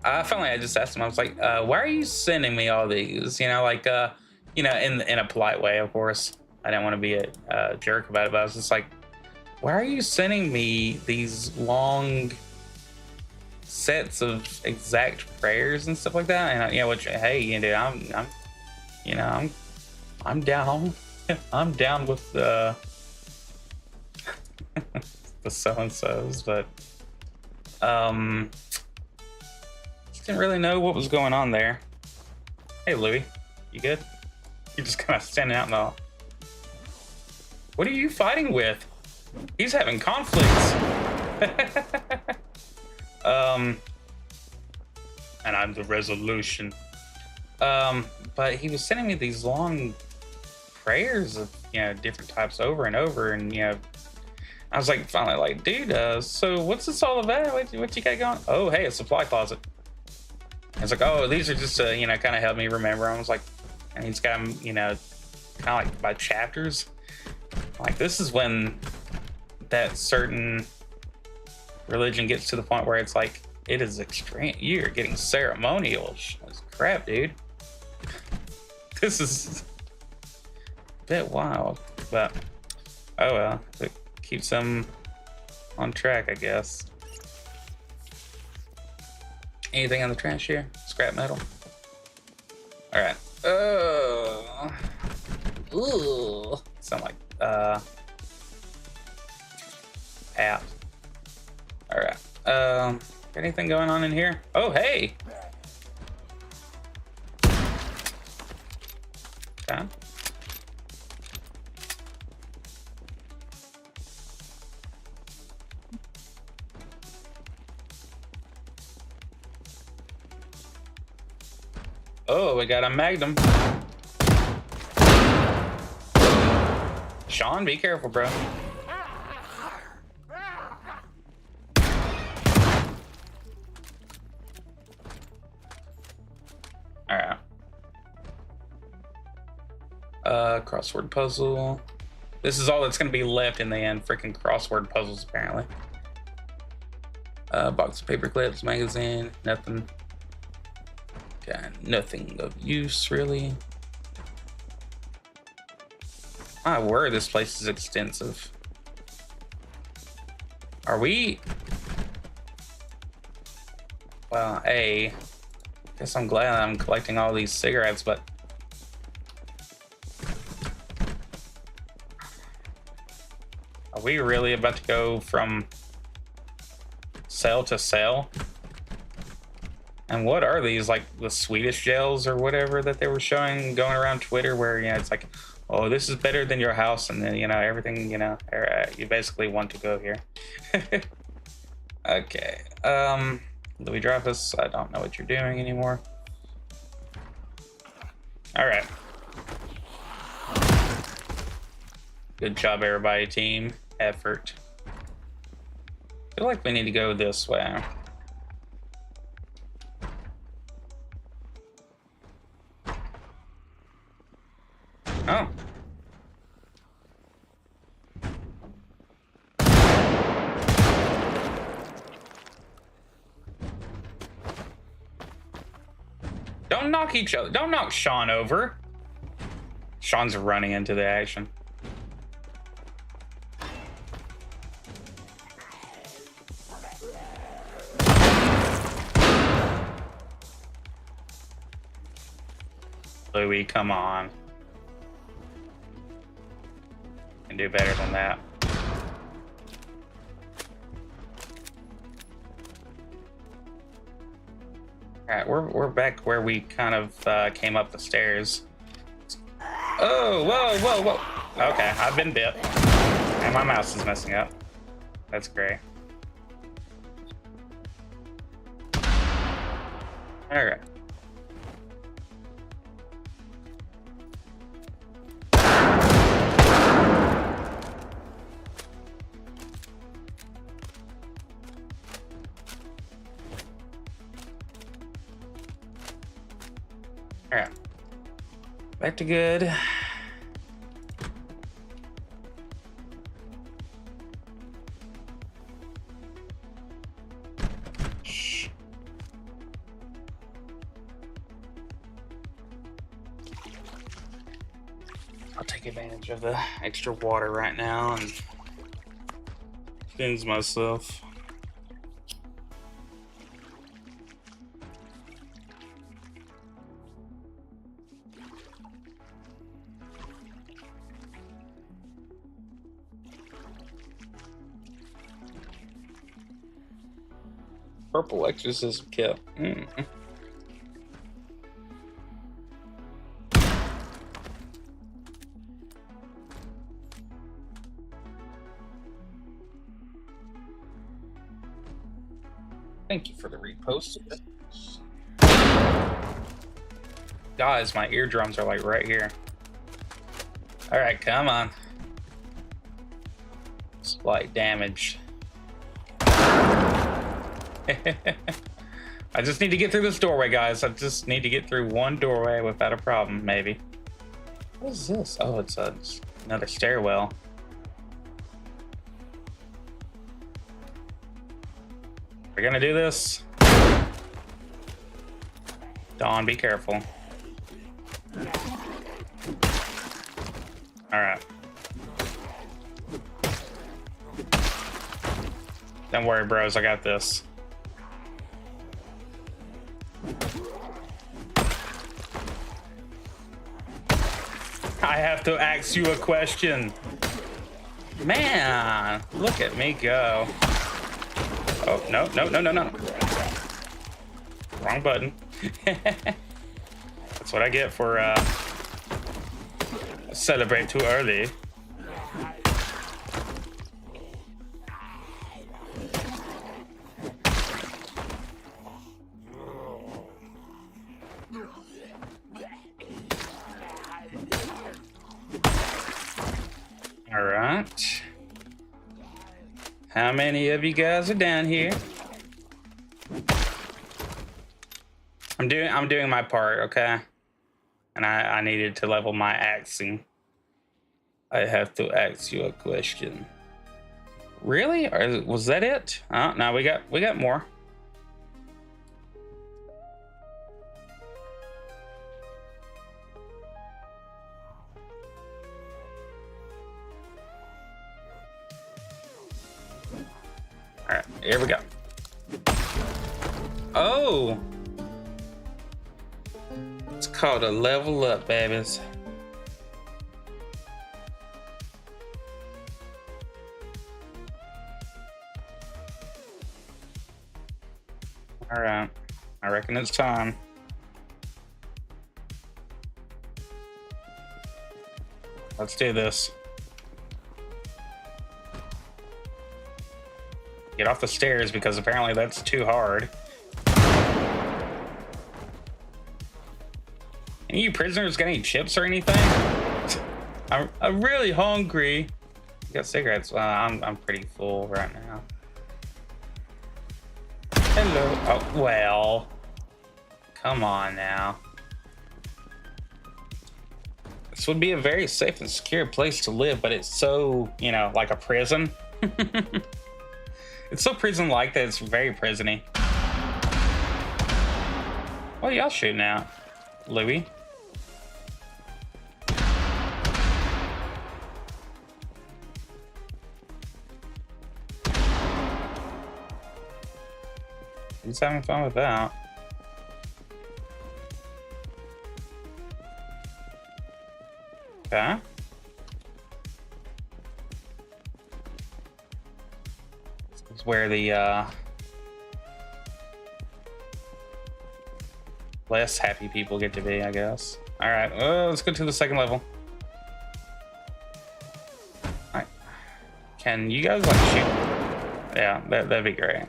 Speaker 1: I finally I just asked him, I was like, why are you sending me all these? You know, like you know, in a polite way, of course. I didn't want to be a jerk about it, but I was just like, Why are you sending me these long sets of exact prayers and stuff like that? And you know, which, hey, you know, I'm down. I'm down with the the so-and-sos, but just didn't really know what was going on there. Hey, Louie, you good? You're just kind of standing out in the... What are you fighting with? He's having conflicts. And I'm the resolution. But he was sending me these long prayers of, you know, different types over and over, and you know, I was like, finally, like, dude, so what's this all about? What you got going? Oh, hey, a supply closet. I was like, oh, these are just you know, kind of help me remember. I was like, and he's got them, you know, kind of like by chapters. Like, this is when that certain religion gets to the point where it's like, it is extreme. You're getting ceremonial. That's crap, dude. This is a bit wild, but oh well. It keeps them on track, I guess. Anything on the trash here? Scrap metal. All right. Ooh. Sound like app. All right. Anything going on in here? Oh, hey. Okay. Oh, we got a magnum. Sean, be careful, bro. All right. Crossword puzzle. This is all that's gonna be left in the end. Freaking crossword puzzles, apparently. Box of paper clips, magazine, nothing. Got nothing of use, really. My word, this place is extensive. Are we? Well, guess I'm glad I'm collecting all these cigarettes, but are we really about to go from cell to cell? And what are these, like the Swedish jails or whatever that they were showing going around Twitter, where, you know, it's like, oh, this is better than your house, and then, you know, everything, you know, you basically want to go here. Okay. Louis Dreyfus, I don't know what you're doing anymore. All right. Good job, everybody. Team effort. I feel like we need to go this way. Oh. Don't knock each other. Don't knock Sean over. Sean's running into the action. Louis, come on. Can do better than that. Alright, we're back where we kind of came up the stairs. Oh, whoa, whoa, whoa. Okay, I've been bit. And my mouse is messing up. That's great. Alright. Alright. Back to good. Shh. I'll take advantage of the extra water right now and Cleanse myself. Purple exorcism kit. Thank you for the repost. Guys, my eardrums are like right here. All right, come on. Slight damage. I just need to get through this doorway, guys. I just need to get through one doorway without a problem, maybe. What is this? Oh, it's another stairwell. We're gonna do this. Dawn, be careful. All right. Don't worry, bros. I got this. I have to ask you a question. Man, look at me go. Oh, no, no, no, no, no. Wrong button. That's what I get for celebrate too early. All right. How many of you guys are down here? I'm doing my part, okay? And I needed to level my axing. I have to ask you a question. Really? Or was that it? Oh, no, we got more. All right, here we go. Oh, it's called a level up, babies. All right, I reckon it's time. Let's do this. Get off the stairs because apparently that's too hard. Any of you prisoners got any chips or anything? I'm really hungry. You got cigarettes? Well, I'm pretty full right now. Hello. Oh, well. Come on now. This would be a very safe and secure place to live, but it's so, you know, like a prison. It's so prison-like that it's very prison-y. What are y'all shooting at, Louis? Who's having fun with that? Okay. This is where the less happy people get to be, I guess. All right, let's go to the second level. All right. Can you guys like shoot? Yeah, that'd be great.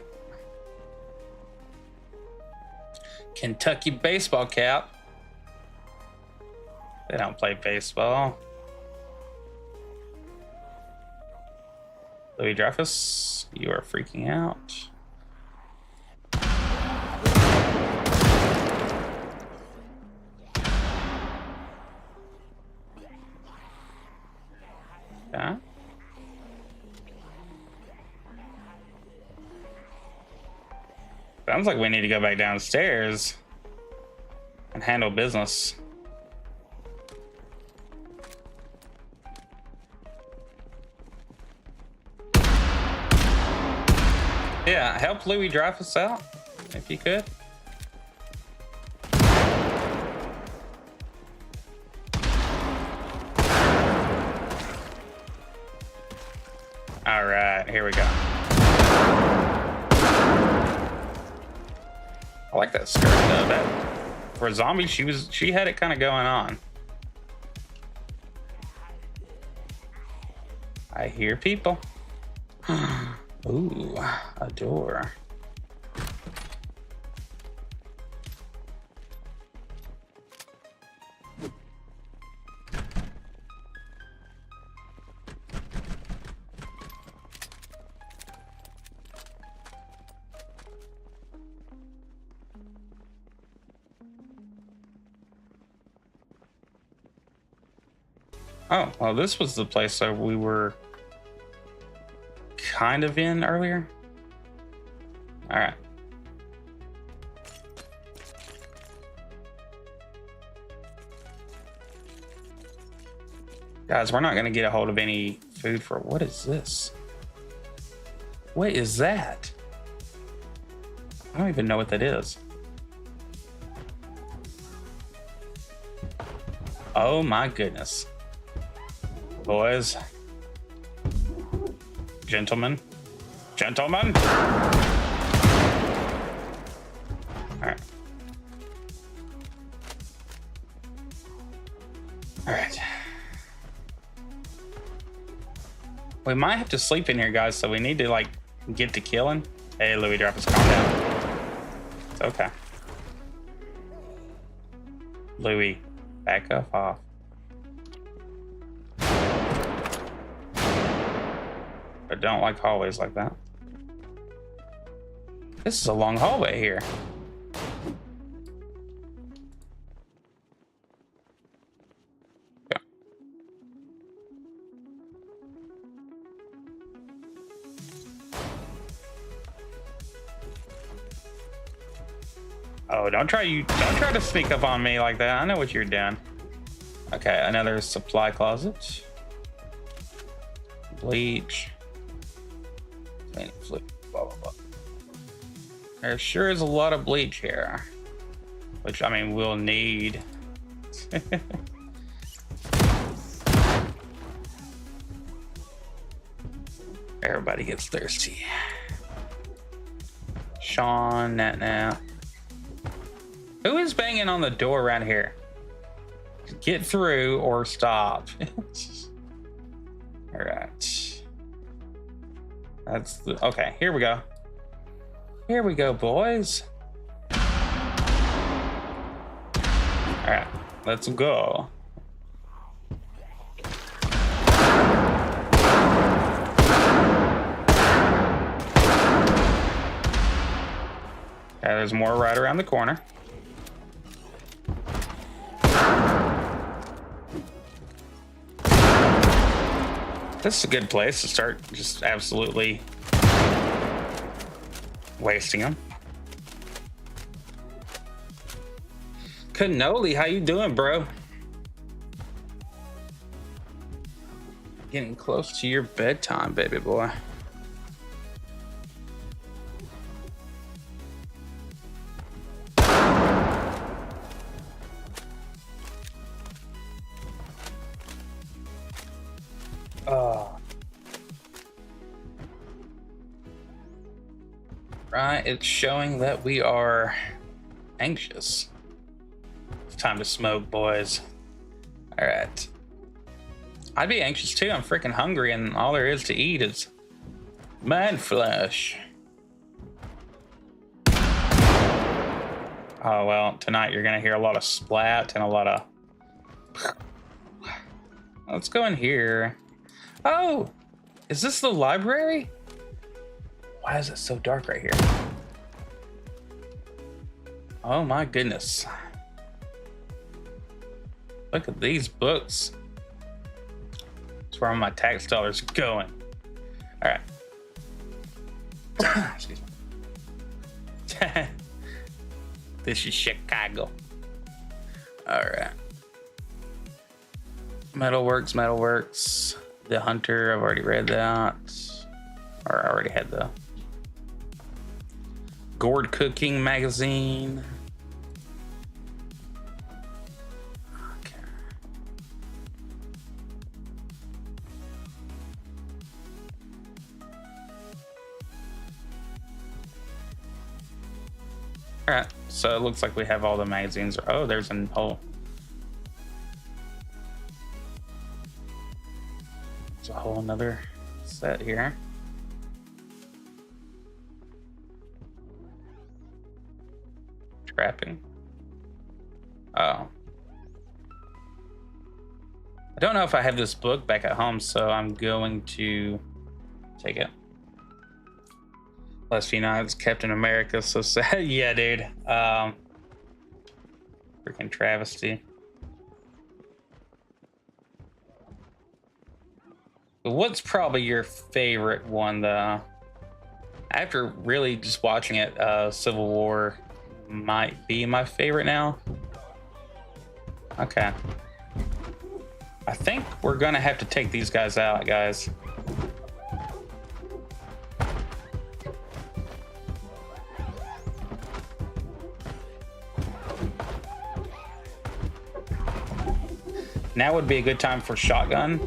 Speaker 1: Kentucky baseball cap. They don't play baseball. Louis Dreyfus, you are freaking out. Okay. Sounds like we need to go back downstairs and handle business. Yeah, help Louis drive us out, if you could. All right, here we go. I like that skirt though. That for a zombie, she had it kind of going on. I hear people. Ooh, a door. Oh, well, this was the place that we were kind of in earlier. All right. Guys, we're not going to get a hold of any food for... What is this? What is that? I don't even know what that is. Oh my goodness. Boys. Gentlemen. Gentlemen! Alright. Alright. We might have to sleep in here, guys, so we need to, like, get to killing. Hey, Louis, drop us. Calm down. It's okay. Louis, back up off. I don't like hallways like that. This is a long hallway here. Yeah. Oh, don't try to sneak up on me like that. I know what you're doing. Okay, another supply closet. Bleach. Blah, blah, blah. There sure is a lot of bleach here, which I mean we'll need. Everybody gets thirsty. Sean, Nat. Who is banging on the door around here? Get through or stop. All right. That's the, okay, here we go. Here we go, boys. All right, let's go. Okay, there's more right around the corner. This is a good place to start just absolutely wasting them. Cannoli, how you doing, bro? Getting close to your bedtime, baby boy. Right, it's showing that we are anxious. It's time to smoke, boys. All right. I'd be anxious too. I'm freaking hungry, and all there is to eat is man flesh. Oh, well, tonight you're gonna hear a lot of splat and a lot of... Let's go in here. Oh, is this the library? Why is it so dark right here? Oh my goodness. Look at these books. That's where all my tax dollars are going. All right. Excuse me. This is Chicago. All right. Metalworks. The Hunter, I've already read that. Or I already had the Gourd cooking magazine. Okay. All right, so it looks like we have all the magazines. Oh, there's an oh. There's a whole another set here. Trapping. Oh. I don't know if I have this book back at home, so I'm going to take it. Last few nights, Captain America, so sad. Yeah, dude. Freaking travesty. But what's probably your favorite one, though? After really just watching it, Civil War might be my favorite now. Okay. I think we're gonna have to take these guys out, guys. Now would be a good time for shotgun.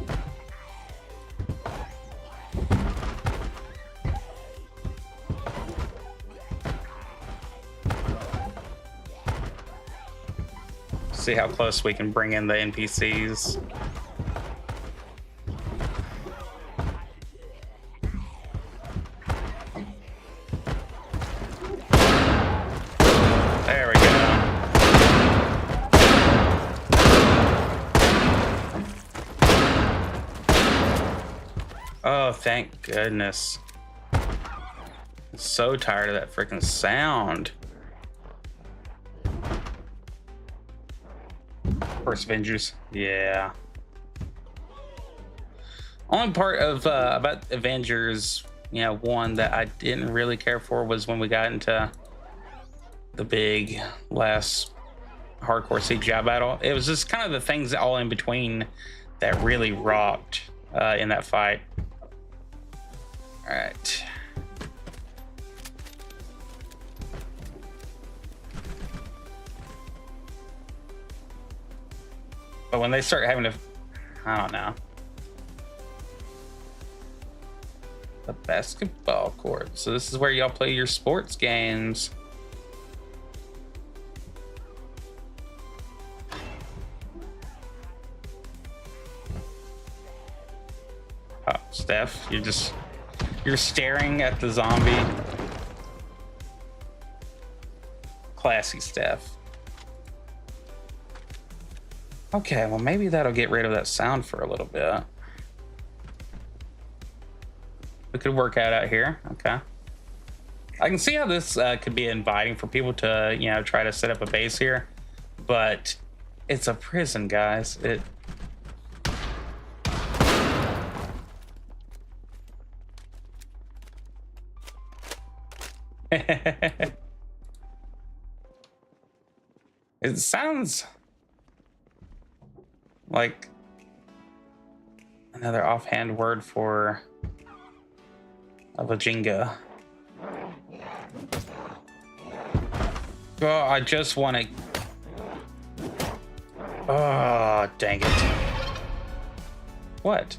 Speaker 1: See how close we can bring in the NPCs. There we go. Oh, thank goodness. I'm so tired of that freaking sound. First Avengers, yeah. Only part of about Avengers, you know, one that I didn't really care for was when we got into the big last hardcore CGI battle. It was just kind of the things all in between that really rocked in that fight. All right. But when they start having to, I don't know. The basketball court. So this is where y'all play your sports games. Oh, Steph, you're staring at the zombie. Classy Steph. Okay, well, maybe that'll get rid of that sound for a little bit. We could work out here. Okay. I can see how this could be inviting for people to, you know, try to set up a base here, but it's a prison, guys. It sounds like another offhand word for a vajinga. Oh, I just want to. Oh, dang it! What?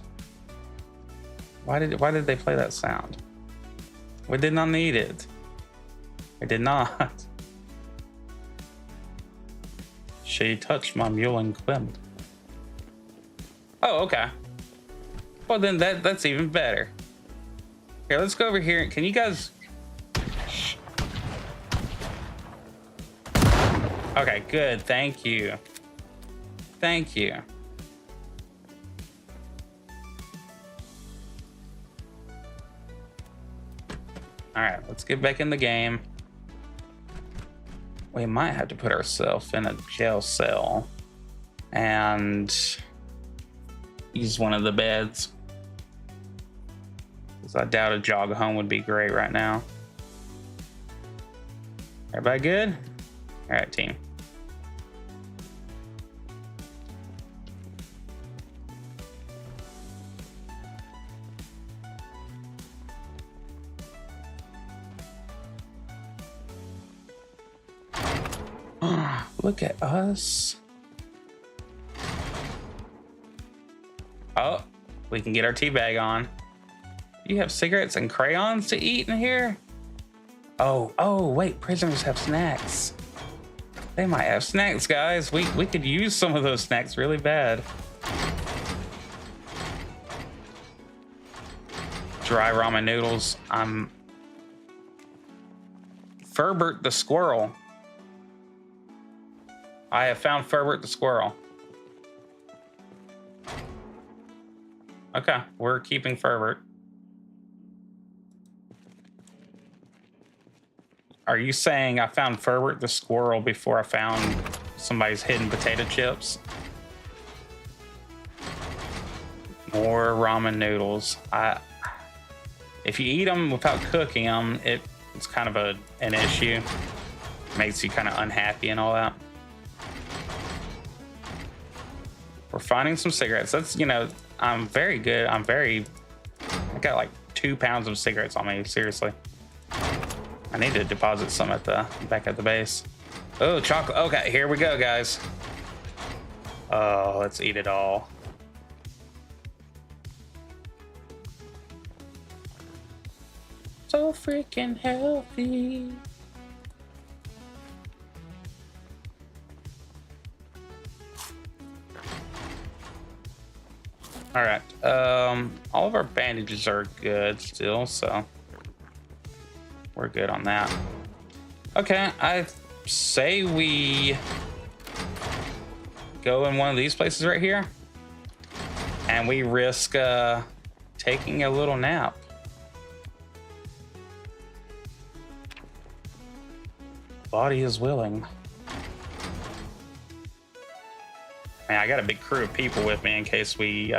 Speaker 1: Why did they play that sound? We did not need it. I did not. She touched my mule and climbed. Oh, okay. Well, then that's even better. Here, let's go over here. Can you guys? Shh. Okay, good. Thank you. Thank you. All right, let's get back in the game. We might have to put ourselves in a jail cell and use one of the beds. Because I doubt a jog home would be great right now. Everybody good? All right, team. Look at us. Oh, we can get our tea bag on. You have cigarettes and crayons to eat in here? Oh, wait, prisoners have snacks. They might have snacks, guys. We could use some of those snacks really bad. Dry ramen noodles. Ferbert the squirrel. I have found Ferbert the squirrel. Okay, we're keeping Ferbert. Are you saying I found Ferbert the squirrel before I found somebody's hidden potato chips? More ramen noodles. If you eat them without cooking them, it's kind of an issue. Makes you kind of unhappy and all that. We're finding some cigarettes. That's, you know, I'm very good. I got like 2 pounds of cigarettes on me, seriously. I need to deposit some at the back at the base. Oh, chocolate. Okay, here we go, guys. Oh, let's eat it all. So freaking healthy. All right. All of our bandages are good still, so we're good on that. Okay, I say we go in one of these places right here, and we risk taking a little nap. Body is willing. Man, I got a big crew of people with me in case we,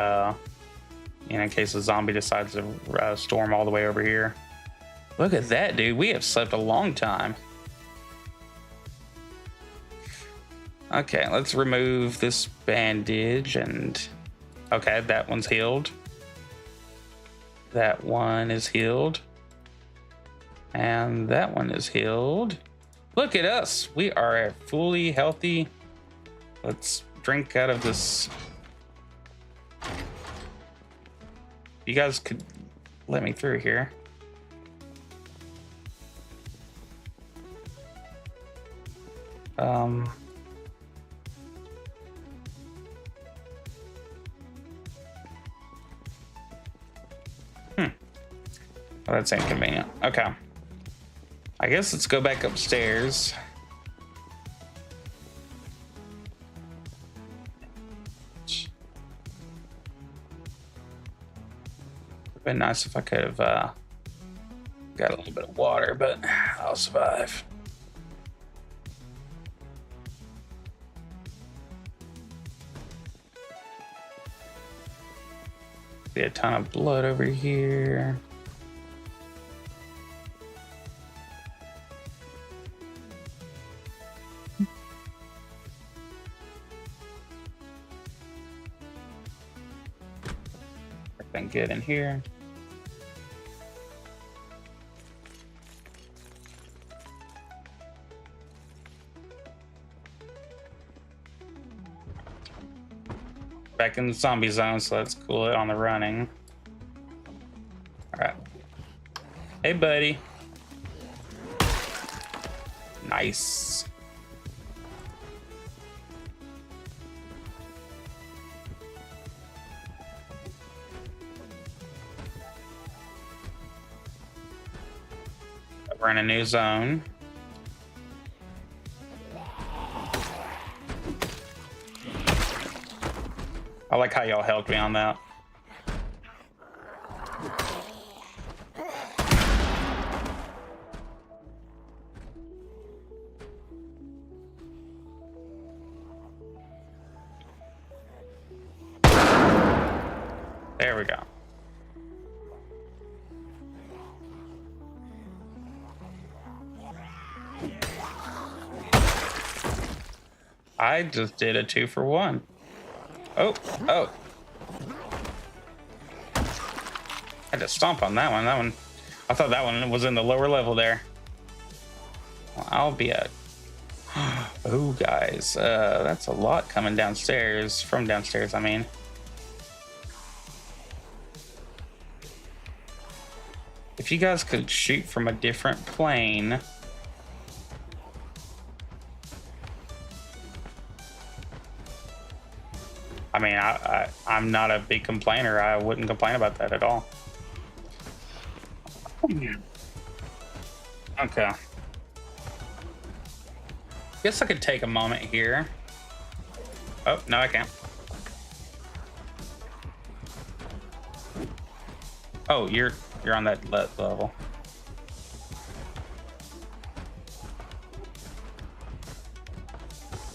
Speaker 1: in case a zombie decides to storm all the way over here. Look at that, dude. We have slept a long time. Okay, let's remove this bandage and... Okay, that one's healed. That one is healed. And that one is healed. Look at us. We are fully healthy. Let's drink out of this. You guys could let me through here. Well, that's inconvenient. Okay. I guess let's go back upstairs. It'd been nice if I could have got a little bit of water, but I'll survive. See a ton of blood over here. Everything good in here. Back in the zombie zone, so let's cool it on the running. All right. Hey, buddy. Nice. We're in a new zone. I like how y'all helped me on that. There we go. I just did a 2-for-1. Oh. I had to stomp on that one. I thought that one was in the lower level there. Well, I'll be at... Oh, guys, that's a lot coming downstairs. From downstairs, I mean. If you guys could shoot from a different plane. I mean, I'm not a big complainer. I wouldn't complain about that at all. Okay. Guess I could take a moment here. Oh, no, I can't. Oh, you're on that level.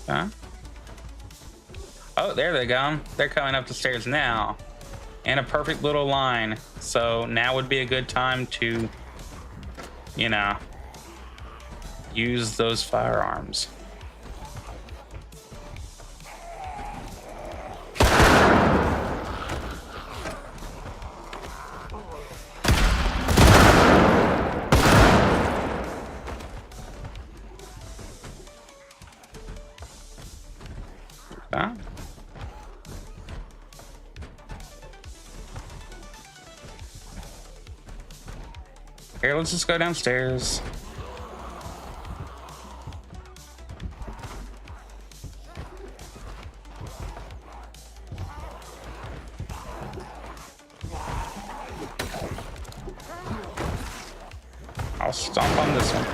Speaker 1: Huh? Oh, there they go. They're coming up the stairs now. In a perfect little line. So now would be a good time to, you know, use those firearms. Huh? Here, let's just go downstairs. I'll stomp on this one.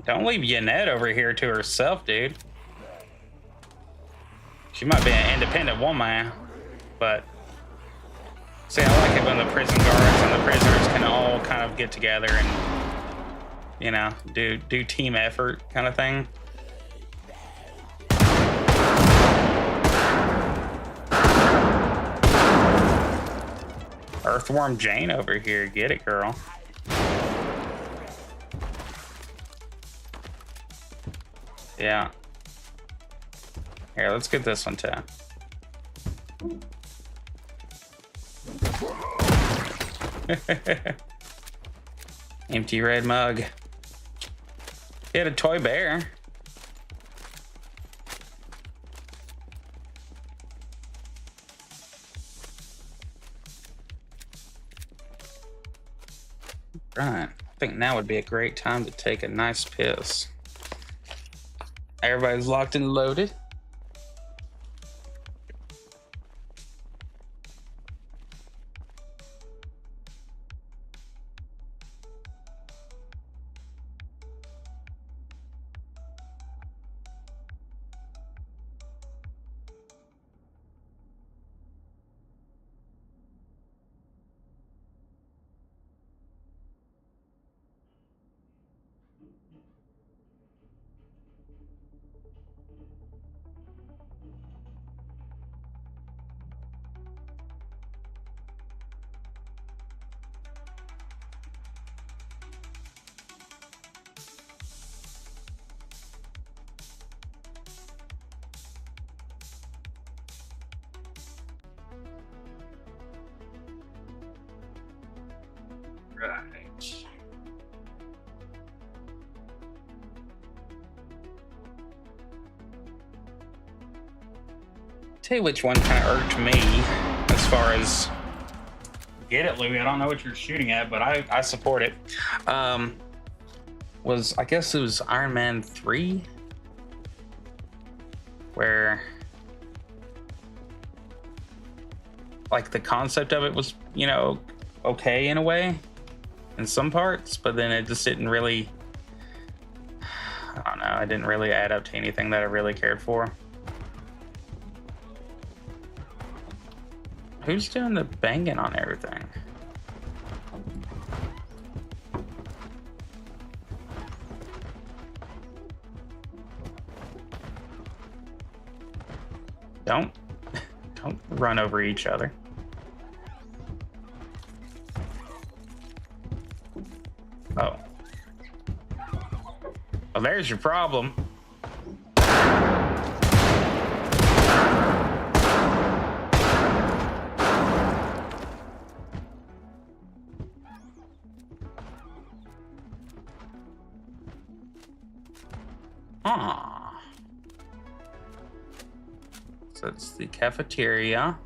Speaker 1: Don't leave Yanette over here to herself, dude. She might be an independent woman, but see, I like it when the prison guards and the prisoners can all kind of get together and, you know, do team effort kind of thing. Earthworm Jane over here, get it, girl. Yeah. Here, let's get this one too. Empty red mug. Get a toy bear. Right. I think now would be a great time to take a nice piss. Everybody's locked and loaded. Right. Tell you which one kind of irked me as far as get it, Louie. I don't know what you're shooting at, but I support it. Was, I guess it was Iron Man 3, where like the concept of it was, you know, okay in a way in some parts, but then it just didn't really, I don't know, it didn't really add up to anything that I really cared for. Who's doing the banging on everything? Don't run over each other. Oh. Well, there's your problem. Huh. So it's the cafeteria.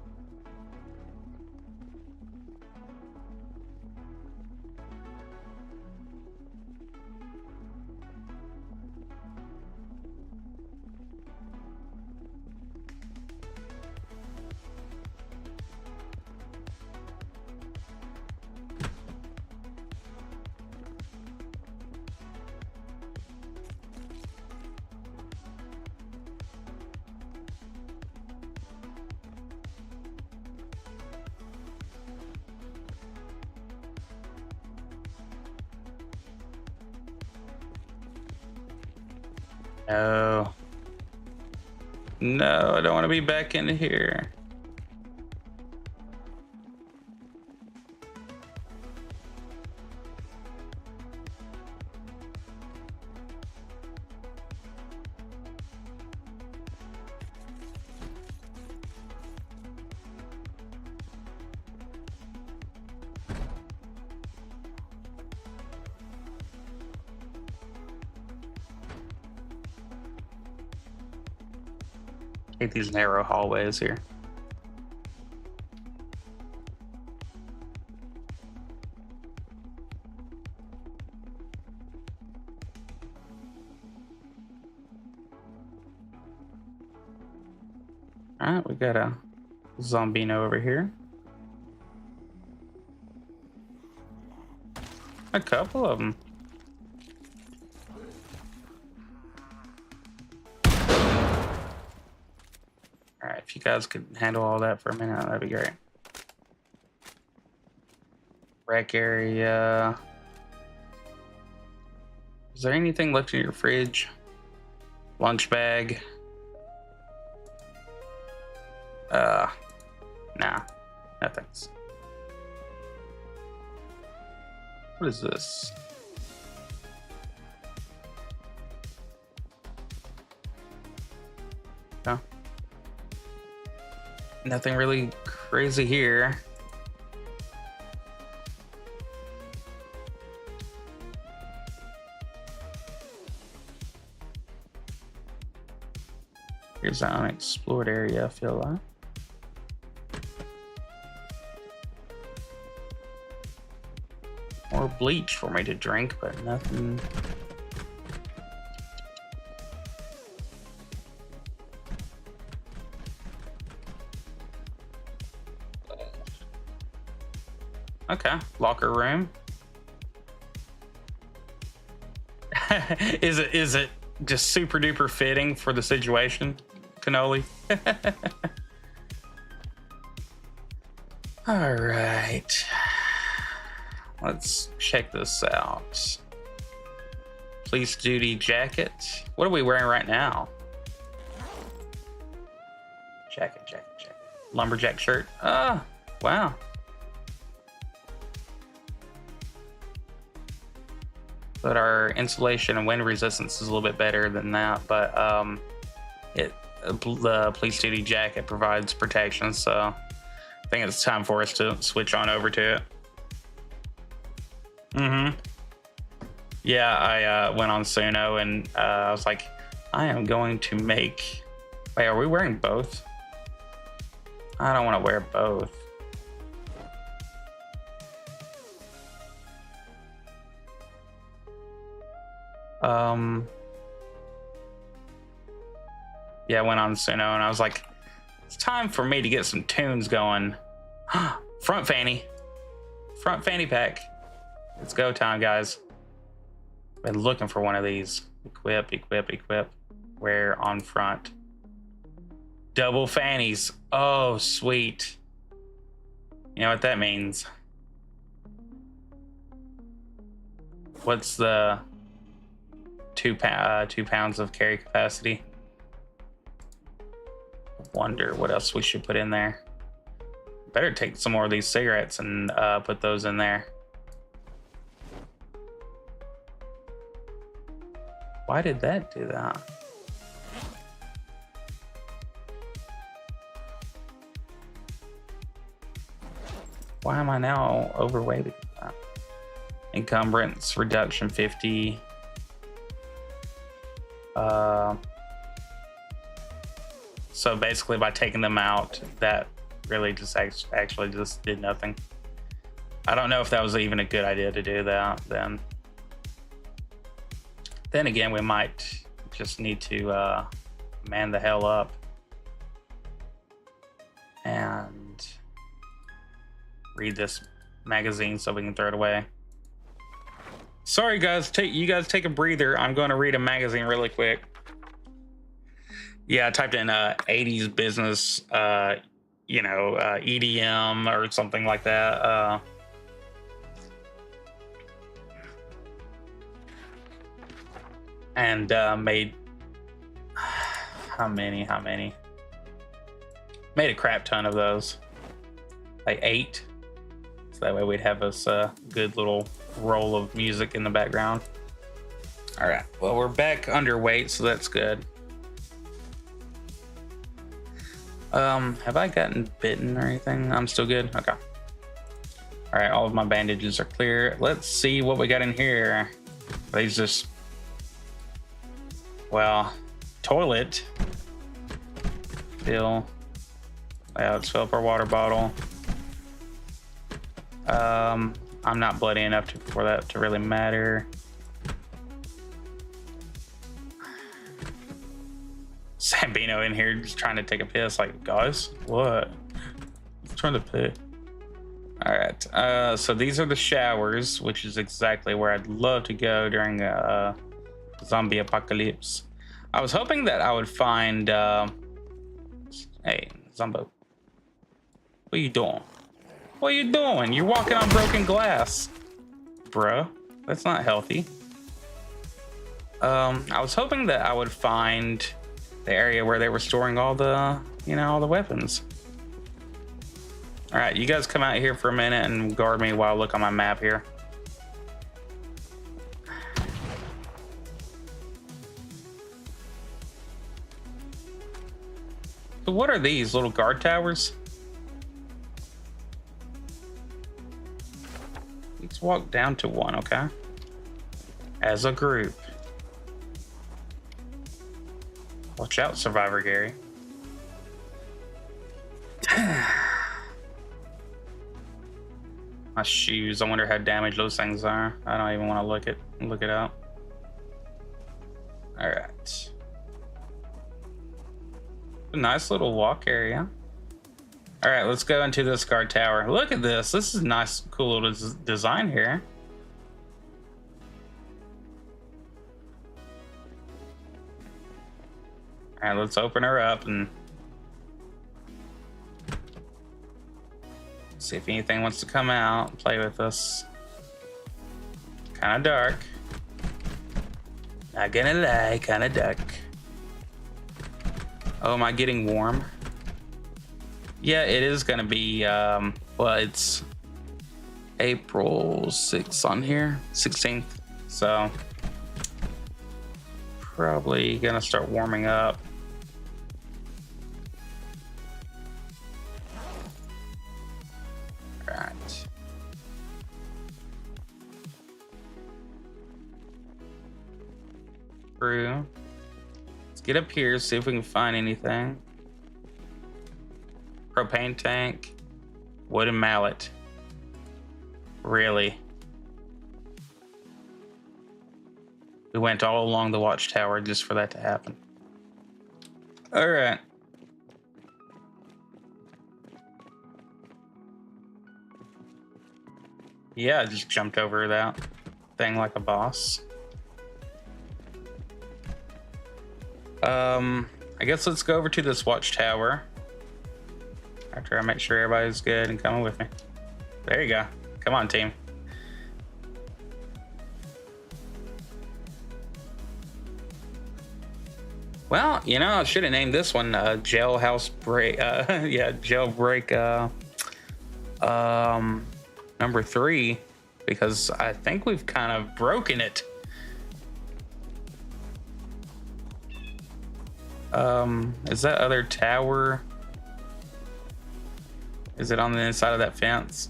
Speaker 1: No. No, I don't want to be back in here. Hate these narrow hallways here. All right, we got a zombino over here. A couple of them. All right, if you guys could handle all that for a minute, that'd be great. Rec area. Is there anything left in your fridge? Lunch bag. Nah, nothing's. What is this? Oh. Nothing really crazy here. Here's an unexplored area, I feel like. More bleach for me to drink, but nothing. Okay, locker room. Is it just super duper fitting for the situation, Cannoli? All right. Let's check this out. Police duty jacket. What are we wearing right now? Jacket. Lumberjack shirt. Ah, wow. But our insulation and wind resistance is a little bit better than that. But the police duty jacket provides protection, so I think it's time for us to switch on over to it. Yeah, I went on Suno and I was like, I am going to make. Wait, are we wearing both? I don't want to wear both. Yeah, I went on Suno and I was like, it's time for me to get some tunes going. Front fanny pack. It's go time, guys. Been looking for one of these. Equip. Wear on front. Double fannies. Oh, sweet. You know what that means? What's the 2 pounds of carry capacity? Wonder what else we should put in there. Better take some more of these cigarettes and put those in there. Why did that do that? Why am I now overweighted? Encumbrance reduction 50. So basically by taking them out, that really just actually just did nothing. I don't know if that was even a good idea to do that then. Then again, we might just need to man the hell up and read this magazine so we can throw it away. Sorry guys, you guys take a breather. I'm going to read a magazine really quick. Yeah, I typed in 80s business, EDM or something like that. And made how many? Made a crap ton of those, like 8. So that way we'd have us a good little roll of music in the background. All right, well, we're back underweight, so that's good. Have I gotten bitten or anything? I'm still good. Okay. All right, all of my bandages are clear. Let's see what we got in here. These just, well, toilet. Fill. Yeah, let's fill up our water bottle. I'm not bloody enough for that to really matter. Sambino in here just trying to take a piss. Like, guys, what? I'm trying to pee. All right. So these are the showers, which is exactly where I'd love to go during a zombie apocalypse. I was hoping that I would find. Hey, Zombo. What are you doing? What are you doing? You're walking on broken glass, bruh. That's not healthy. I was hoping that I would find the area where they were storing all the, all the weapons. All right, you guys come out here for a minute and guard me while I look on my map here. So what are these little guard towers? Let's walk down to one, okay? As a group. Watch out, Survivor Gary. My shoes. I wonder how damaged those things are. I don't even want to look it up. All right. A nice little walk area. All right, let's go into this guard tower. Look at this. This is a nice, cool little design here. All right, let's open her up and see if anything wants to come out and play with us. Kind of dark. Not gonna lie, kind of dark. Oh, am I getting warm? Yeah, it is gonna be, well, it's April 6th on here, 16th. So probably gonna start warming up. Right. Through. Let's get up here, see if we can find anything. Propane tank, wooden mallet. Really? We went all along the watchtower just for that to happen. All right. Yeah, I just jumped over that thing like a boss. I guess let's go over to this watchtower. After I make sure everybody's good and coming with me. There you go. Come on, team. Well, I should have named this one Jailhouse Break. Yeah, Jailbreak number 3, because I think we've kind of broken it. Is that other tower? Is it on the inside of that fence?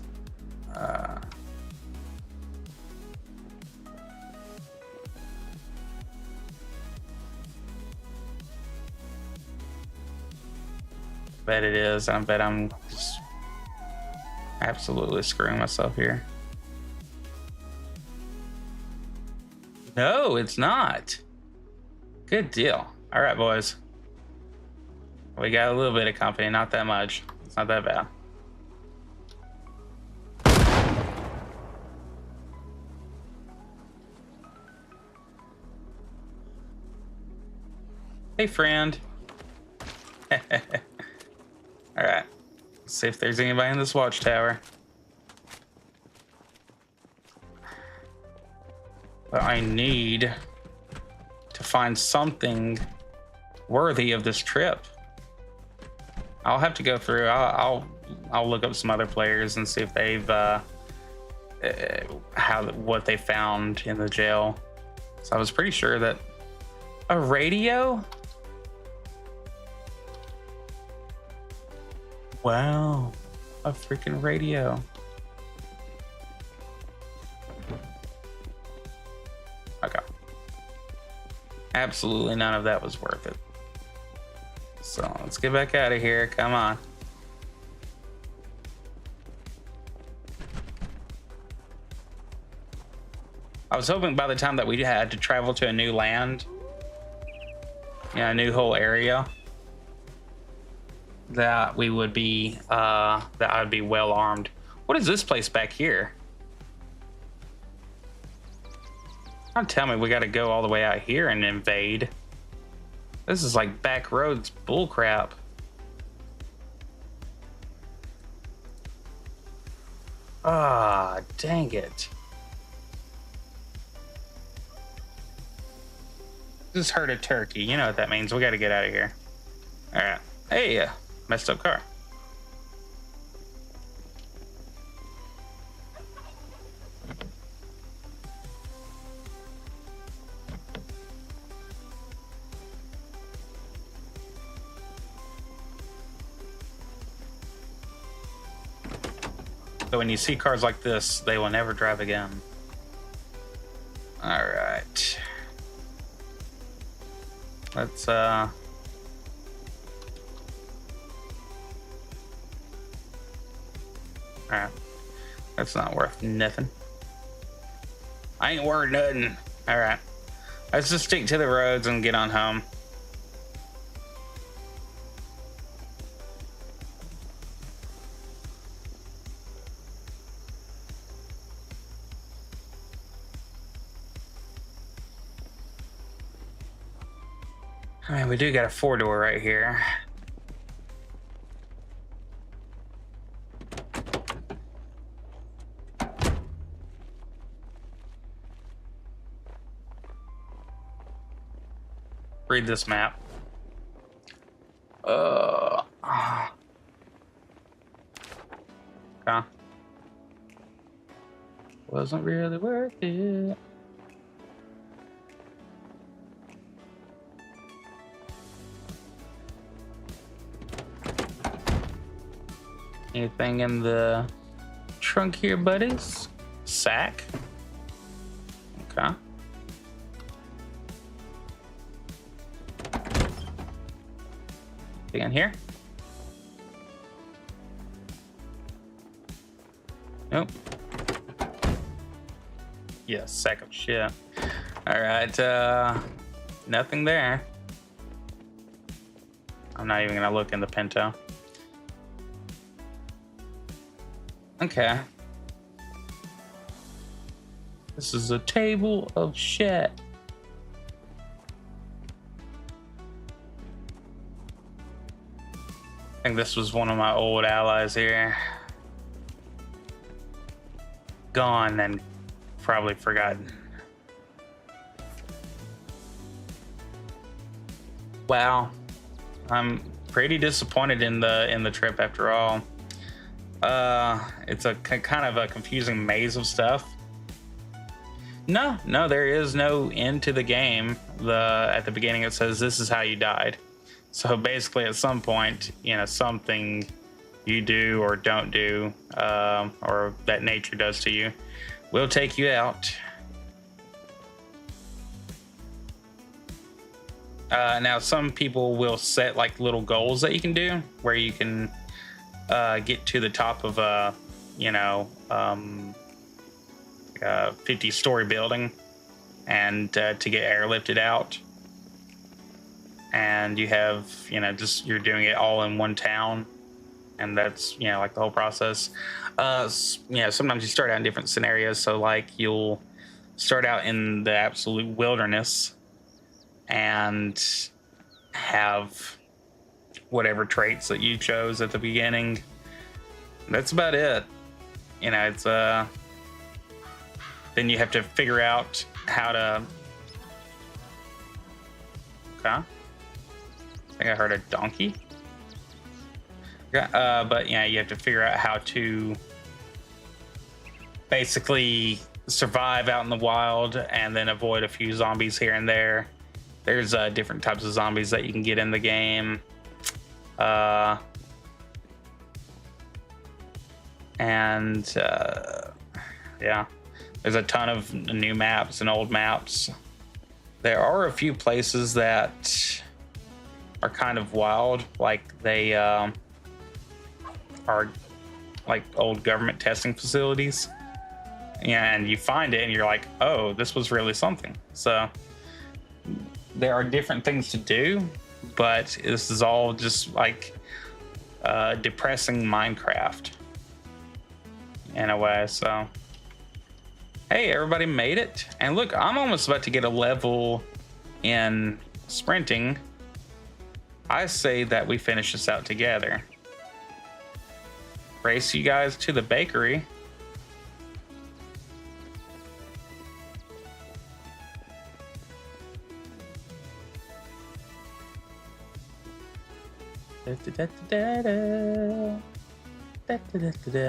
Speaker 1: bet it is. I bet I'm just absolutely screwing myself here. No, it's not. Good deal. All right, boys. We got a little bit of company, not that much. It's not that bad. Hey, friend. All right. Let's see if there's anybody in this watchtower. But I need to find something worthy of this trip. I'll have to go through. I'll look up some other players and see if they've what they found in the jail. So I was pretty sure that a radio. Wow, a freaking radio. Okay. Absolutely none of that was worth it. So let's get back out of here. Come on. I was hoping by the time that we had to travel to a new land, a new whole area, that we would be, that I'd be well armed. What is this place back here? Don't tell me we got to go all the way out here and invade. This is like back roads bullcrap. Ah, dang it. Just hurt a turkey. You know what that means. We got to get out of here. All right. Hey, messed up car. So when you see cars like this, they will never drive again. All right. Let's all right. That's not worth nothing. I ain't worth nothing. All right. Let's just stick to the roads and get on home. I mean, we do got a 4-door right here. Read this map. Okay. Wasn't really worth it. Anything in the trunk here, buddies? Sack. Okay. Anything in here? Nope. Yeah, sack of shit. All right, nothing there. I'm not even gonna look in the Pinto. Okay. This is a table of shit. I think this was one of my old allies here. Gone and probably forgotten. Wow. I'm pretty disappointed in the trip after all. It's a kind of a confusing maze of stuff. No, there is no end to the game. At the beginning it says this is how you died. So basically at some point, something you do or don't do, or that nature does to you, will take you out. Now, some people will set like little goals that you can do where you can get to the top of a, 50-story building and to get airlifted out. And you have, you're doing it all in one town. And that's, like the whole process. Sometimes you start out in different scenarios. So like you'll start out in the absolute wilderness and have whatever traits that you chose at the beginning. That's about it. It's then you have to figure out how to. Okay. I think I heard a donkey. But yeah, you have to figure out how to basically survive out in the wild and then avoid a few zombies here and there. There's different types of zombies that you can get in the game. Yeah, there's a ton of new maps and old maps. There are a few places that are kind of wild, like they are like old government testing facilities. And you find it and you're like, oh, this was really something. So there are different things to do, but this is all just like depressing Minecraft in a way. So hey, everybody made it. And look, I'm almost about to get a level in sprinting. I say that we finish this out together. Race you guys to the bakery. Da, da, da, da, da. Da, da, da, da, da.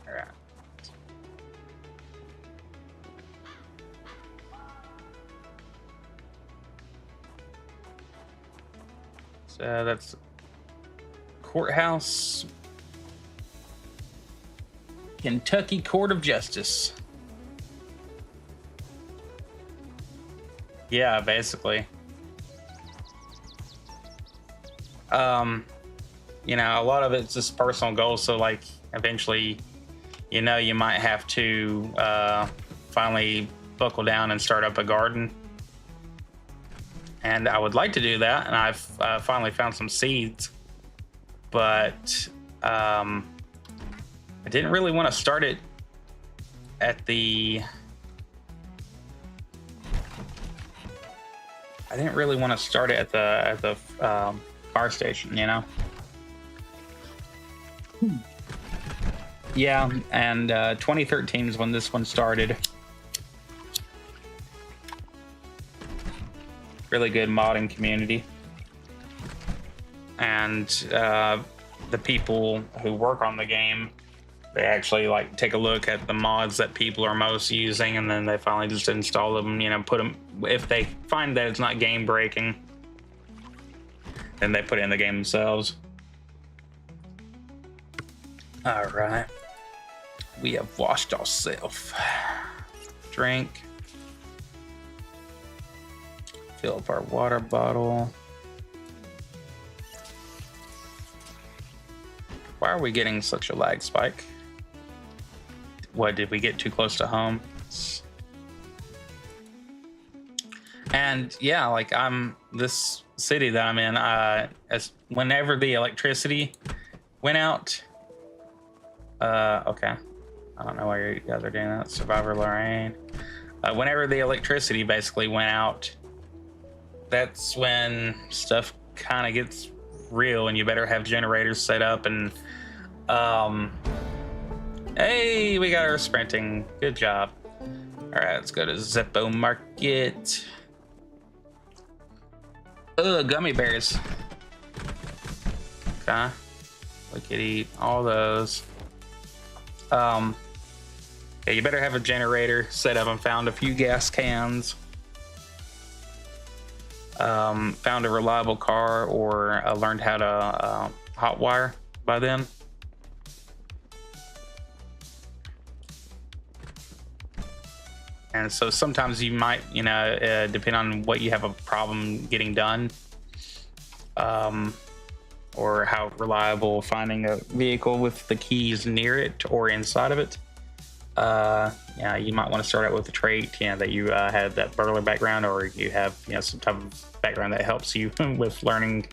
Speaker 1: All right. So that's courthouse, Kentucky Court of Justice. Yeah, basically. A lot of it's just personal goals. So like eventually, you might have to finally buckle down and start up a garden. And I would like to do that. And I've finally found some seeds, but I didn't really want to start it at the. I didn't really want to start it at the fire station, Yeah, and 2013 is when this one started. Really good modding community, and the people who work on the game, they actually like take a look at the mods that people are most using, and then they finally just install them, put them, if they find that it's not game breaking, then they put it in the game themselves. All right, we have washed ourselves. Drink. Fill up our water bottle. Why are we getting such a lag spike? What, did we get too close to home? And yeah, like this city that I'm in, as whenever the electricity went out, okay, I don't know why you guys are doing that. Survivor Lorraine. Whenever the electricity basically went out, that's when stuff kind of gets real, and you better have generators set up. And hey, we got our sprinting. Good job. All right, let's go to Zeppo Market. Ugh, gummy bears. Okay, we could eat all those. Yeah, you better have a generator set up. And found a few gas cans. Found a reliable car, or learned how to hot wire by then. And so sometimes you might, depend on what you have a problem getting done, or how reliable finding a vehicle with the keys near it or inside of it. Yeah, you might want to start out with a trait, that you have that burglar background, or you have, some type of background that helps you with learning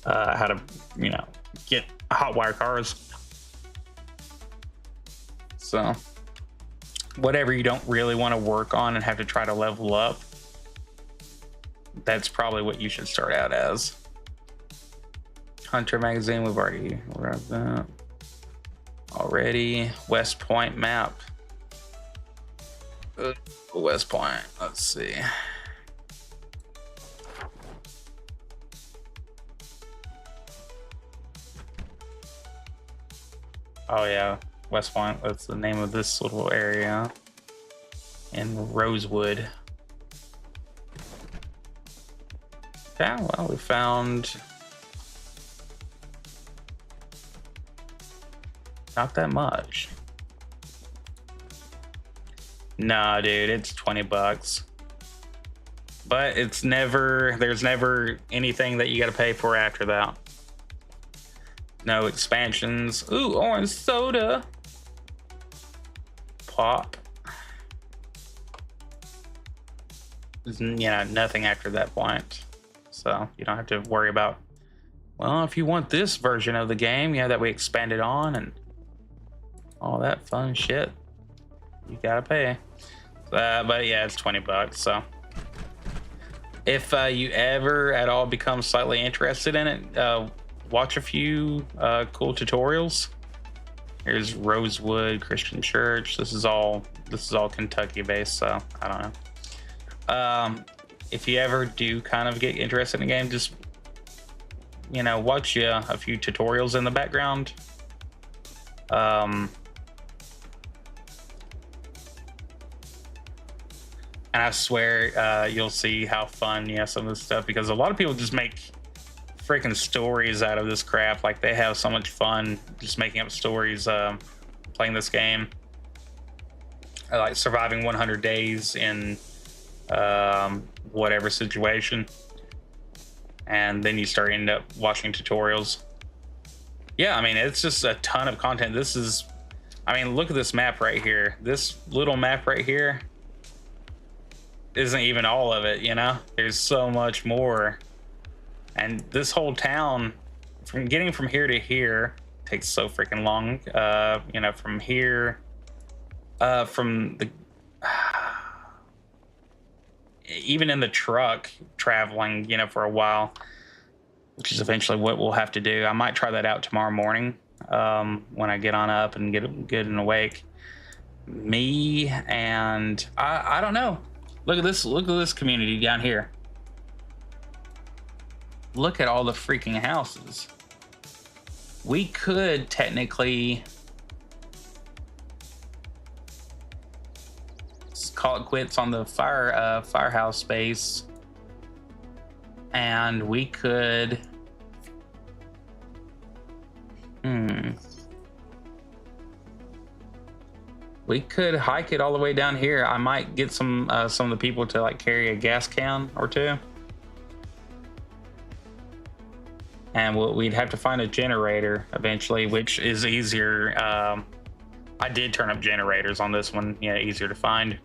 Speaker 1: how to, get hot wire cars. So whatever you don't really want to work on and have to try to level up, that's probably what you should start out as. Hunter magazine, we've already read that already. West Point map. West Point, let's see. Oh yeah, West Point, that's the name of this little area in Rosewood. Yeah, well, we found not that much. Nah, dude, it's $20. But there's never anything that you gotta pay for after that. No expansions. Ooh, orange soda. Pop. There's, nothing after that point. So you don't have to worry about, well, if you want this version of the game, that we expanded on and all that fun shit, you gotta pay. But yeah, it's $20. So if you ever at all become slightly interested in it, watch a few cool tutorials. Here's Rosewood Christian Church. This is all Kentucky based, so I don't know. If you ever do kind of get interested in the game, just watch a few tutorials in the background. And I swear you'll see how fun some of this stuff, because a lot of people just make freaking stories out of this crap. Like, they have so much fun just making up stories playing this game, like surviving 100 days in whatever situation, and then you end up watching tutorials. Yeah, I mean, it's just a ton of content. Look at this map right here. This little map right here isn't even all of it. There's so much more. And this whole town, from getting from here to here, takes so freaking long. From here, from the even in the truck traveling, for a while, which is eventually what we'll have to do. I might try that out tomorrow morning when I get on up and get good and awake. I don't know. Look at this community down here. Look at all the freaking houses. We could technically call it quits on the firehouse space, and we could we could hike it all the way down here. I might get some of the people to like carry a gas can or two, and we'd have to find a generator eventually, which is easier. I did turn up generators on this one, easier to find.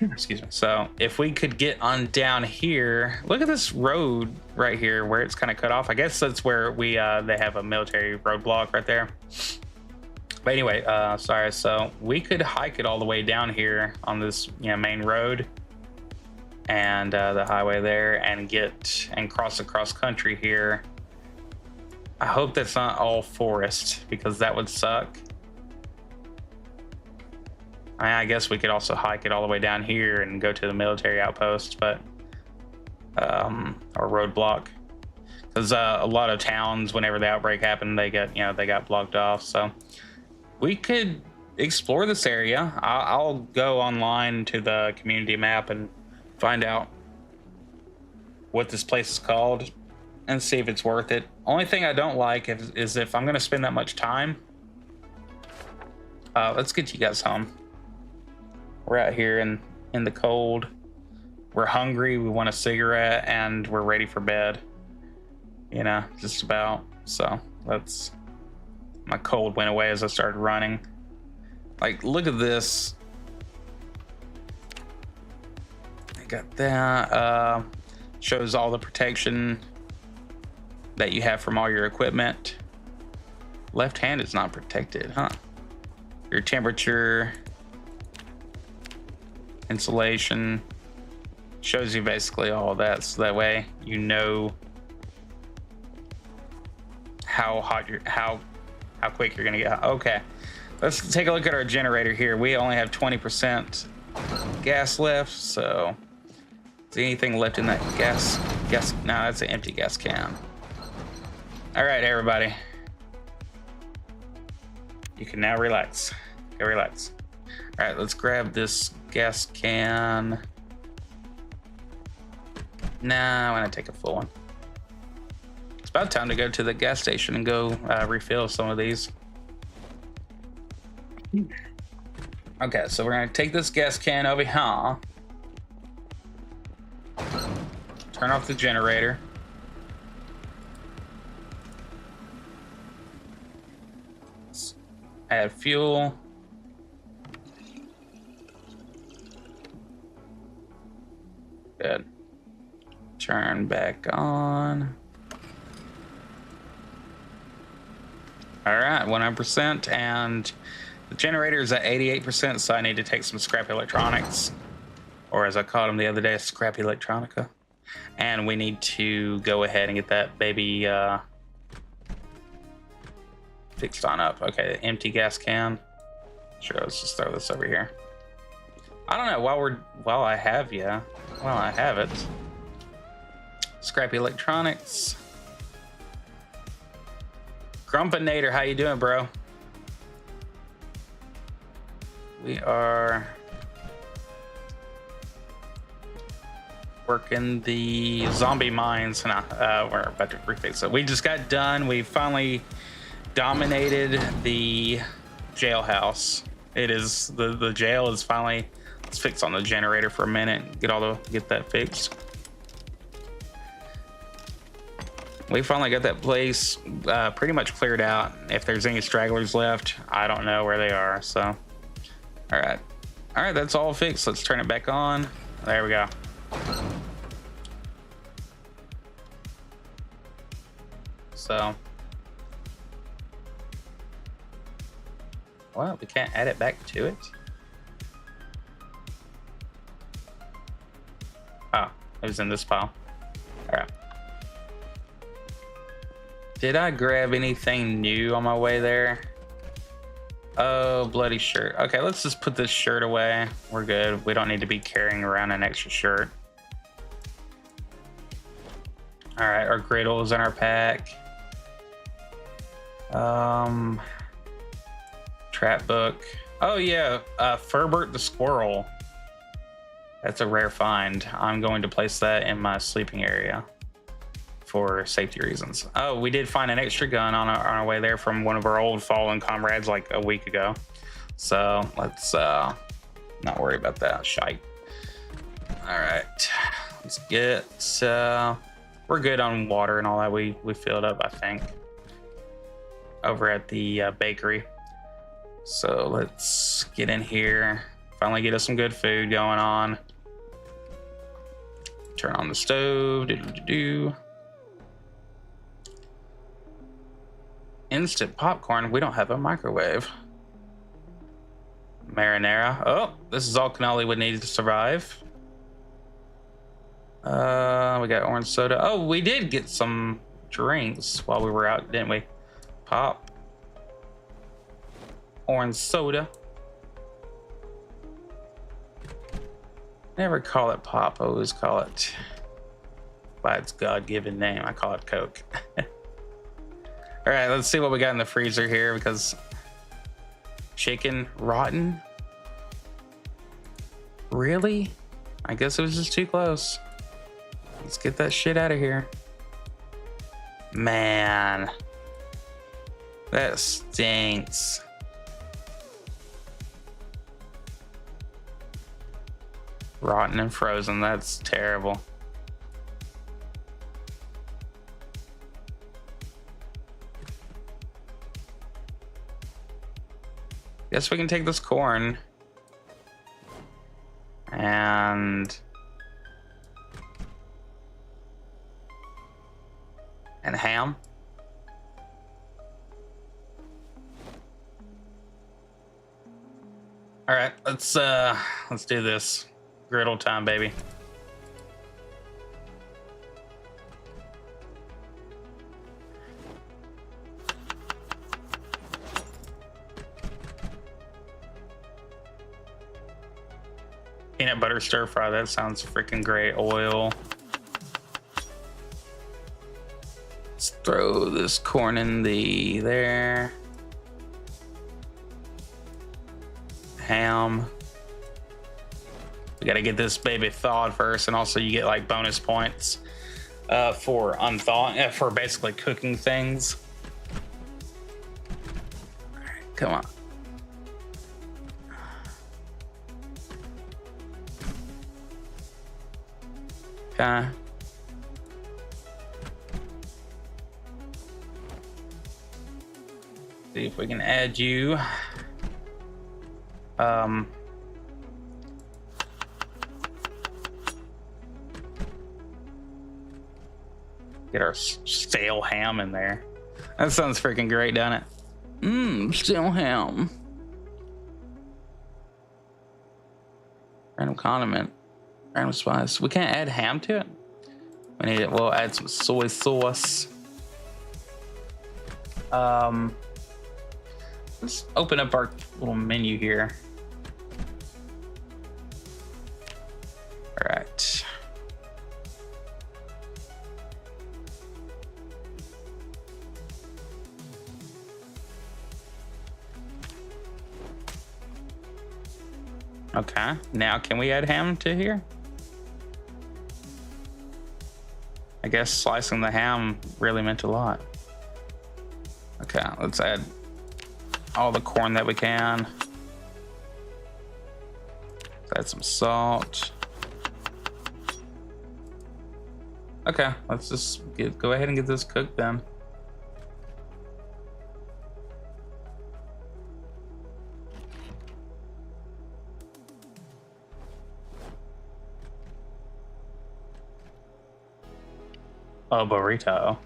Speaker 1: Excuse me. So if we could get on down here, look at this road right here where it's kind of cut off. I guess that's where they have a military roadblock right there. But anyway, sorry. So we could hike it all the way down here on this main road and the highway there, and cross across country here. I hope that's not all forest, because that would suck. I guess we could also hike it all the way down here and go to the military outpost, but or roadblock, because a lot of towns, whenever the outbreak happened, they got blocked off. So we could explore this area. I'll go online to the community map and find out what this place is called and see if it's worth it. Only thing I don't like is if I'm going to spend that much time. Let's get you guys home. We're out here in the cold. We're hungry, we want a cigarette, and we're ready for bed. You know, just about. So that's, my cold went away as I started running. Like, look at this. I got that. Shows all the protection that you have from all your equipment. Left hand is not protected, huh? Your temperature, insulation, shows you basically all of that, so that way you know how hot you're, how quick you're gonna get. Okay, let's take a look at our generator here. We only have 20% gas left, so is there anything left in that gas? No, that's an empty gas can. All right, everybody, you can now relax. Okay, relax. All right, let's grab this gas can. Nah, I'm gonna take a full one. It's about time to go to the gas station and go refill some of these. Okay, so we're gonna take this gas can over here. Turn off the generator. Let's add fuel. Good. Turn back on. All right, 100%, and the generator is at 88%, so I need to take some scrap electronics, or as I called them the other day, scrap electronica. And we need to go ahead and get that baby fixed on up. Okay, the empty gas can. Sure, let's just throw this over here. I don't know, while I have it. Scrappy electronics. Grumpinator, how you doing, bro? We are working the zombie mines. Nah, we're about to refix it. We just got done. We finally dominated the jailhouse. It is the jail is finally. Let's fix on the generator for a minute. Get that fixed. We finally got that place pretty much cleared out. If there's any stragglers left, I don't know where they are. So, all right, that's all fixed. Let's turn it back on. There we go. So, well, we can't add it back to it. Oh, it was in this file. All right. Did I grab anything new on my way there? Oh, bloody shirt. Okay, let's just put this shirt away. We're good. We don't need to be carrying around an extra shirt. All right, our griddle is in our pack. Trap book. Oh yeah, Ferbert the squirrel. That's a rare find. I'm going to place that in my sleeping area for safety reasons. Oh, we did find an extra gun on our way there from one of our old fallen comrades like a week ago. So let's not worry about that shite. All right, let's get, we're good on water and all that. We filled up, I think, over at the bakery. So let's get in here, finally get us some good food going on. Turn on the stove. Instant popcorn. We don't have a microwave. Marinara. Oh, this is all cannoli would need to survive. We got orange soda. Oh, we did get some drinks while we were out, didn't we? Pop. Orange soda. Never call it pop. I always call it by its God-given name. I call it Coke. All right, let's see what we got in the freezer here, because chicken rotten. Really? I guess it was just too close. Let's get that shit out of here. Man, that stinks. Rotten and frozen. That's terrible. Guess we can take this corn and ham. All right, let's do this. Griddle time, baby. Peanut butter stir fry, that sounds freaking great. Oil. Let's throw this corn in there. Ham. We gotta get this baby thawed first, and also you get like bonus points for unthawing, for basically cooking things. All right, come on. Okay. See if we can add you. Get our stale ham in there. That sounds freaking great, doesn't it? Stale ham. Random condiment. Random spice. We can't add ham to it. We need it. We'll add some soy sauce. Let's open up our little menu here. All right. Okay, now can we add ham to here? I guess slicing the ham really meant a lot. Okay, let's add all the corn that we can. Let's add some salt. Okay, let's just go ahead and get this cooked then. A burrito.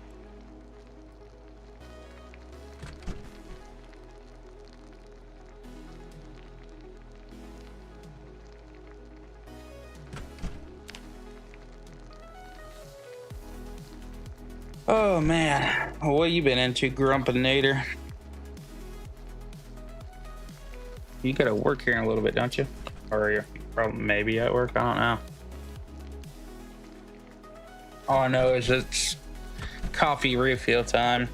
Speaker 1: Oh man, what you been into, Grumpinator? You gotta work here in a little bit, don't you? Or you're probably maybe at work, I don't know. All I know is it's coffee refill time.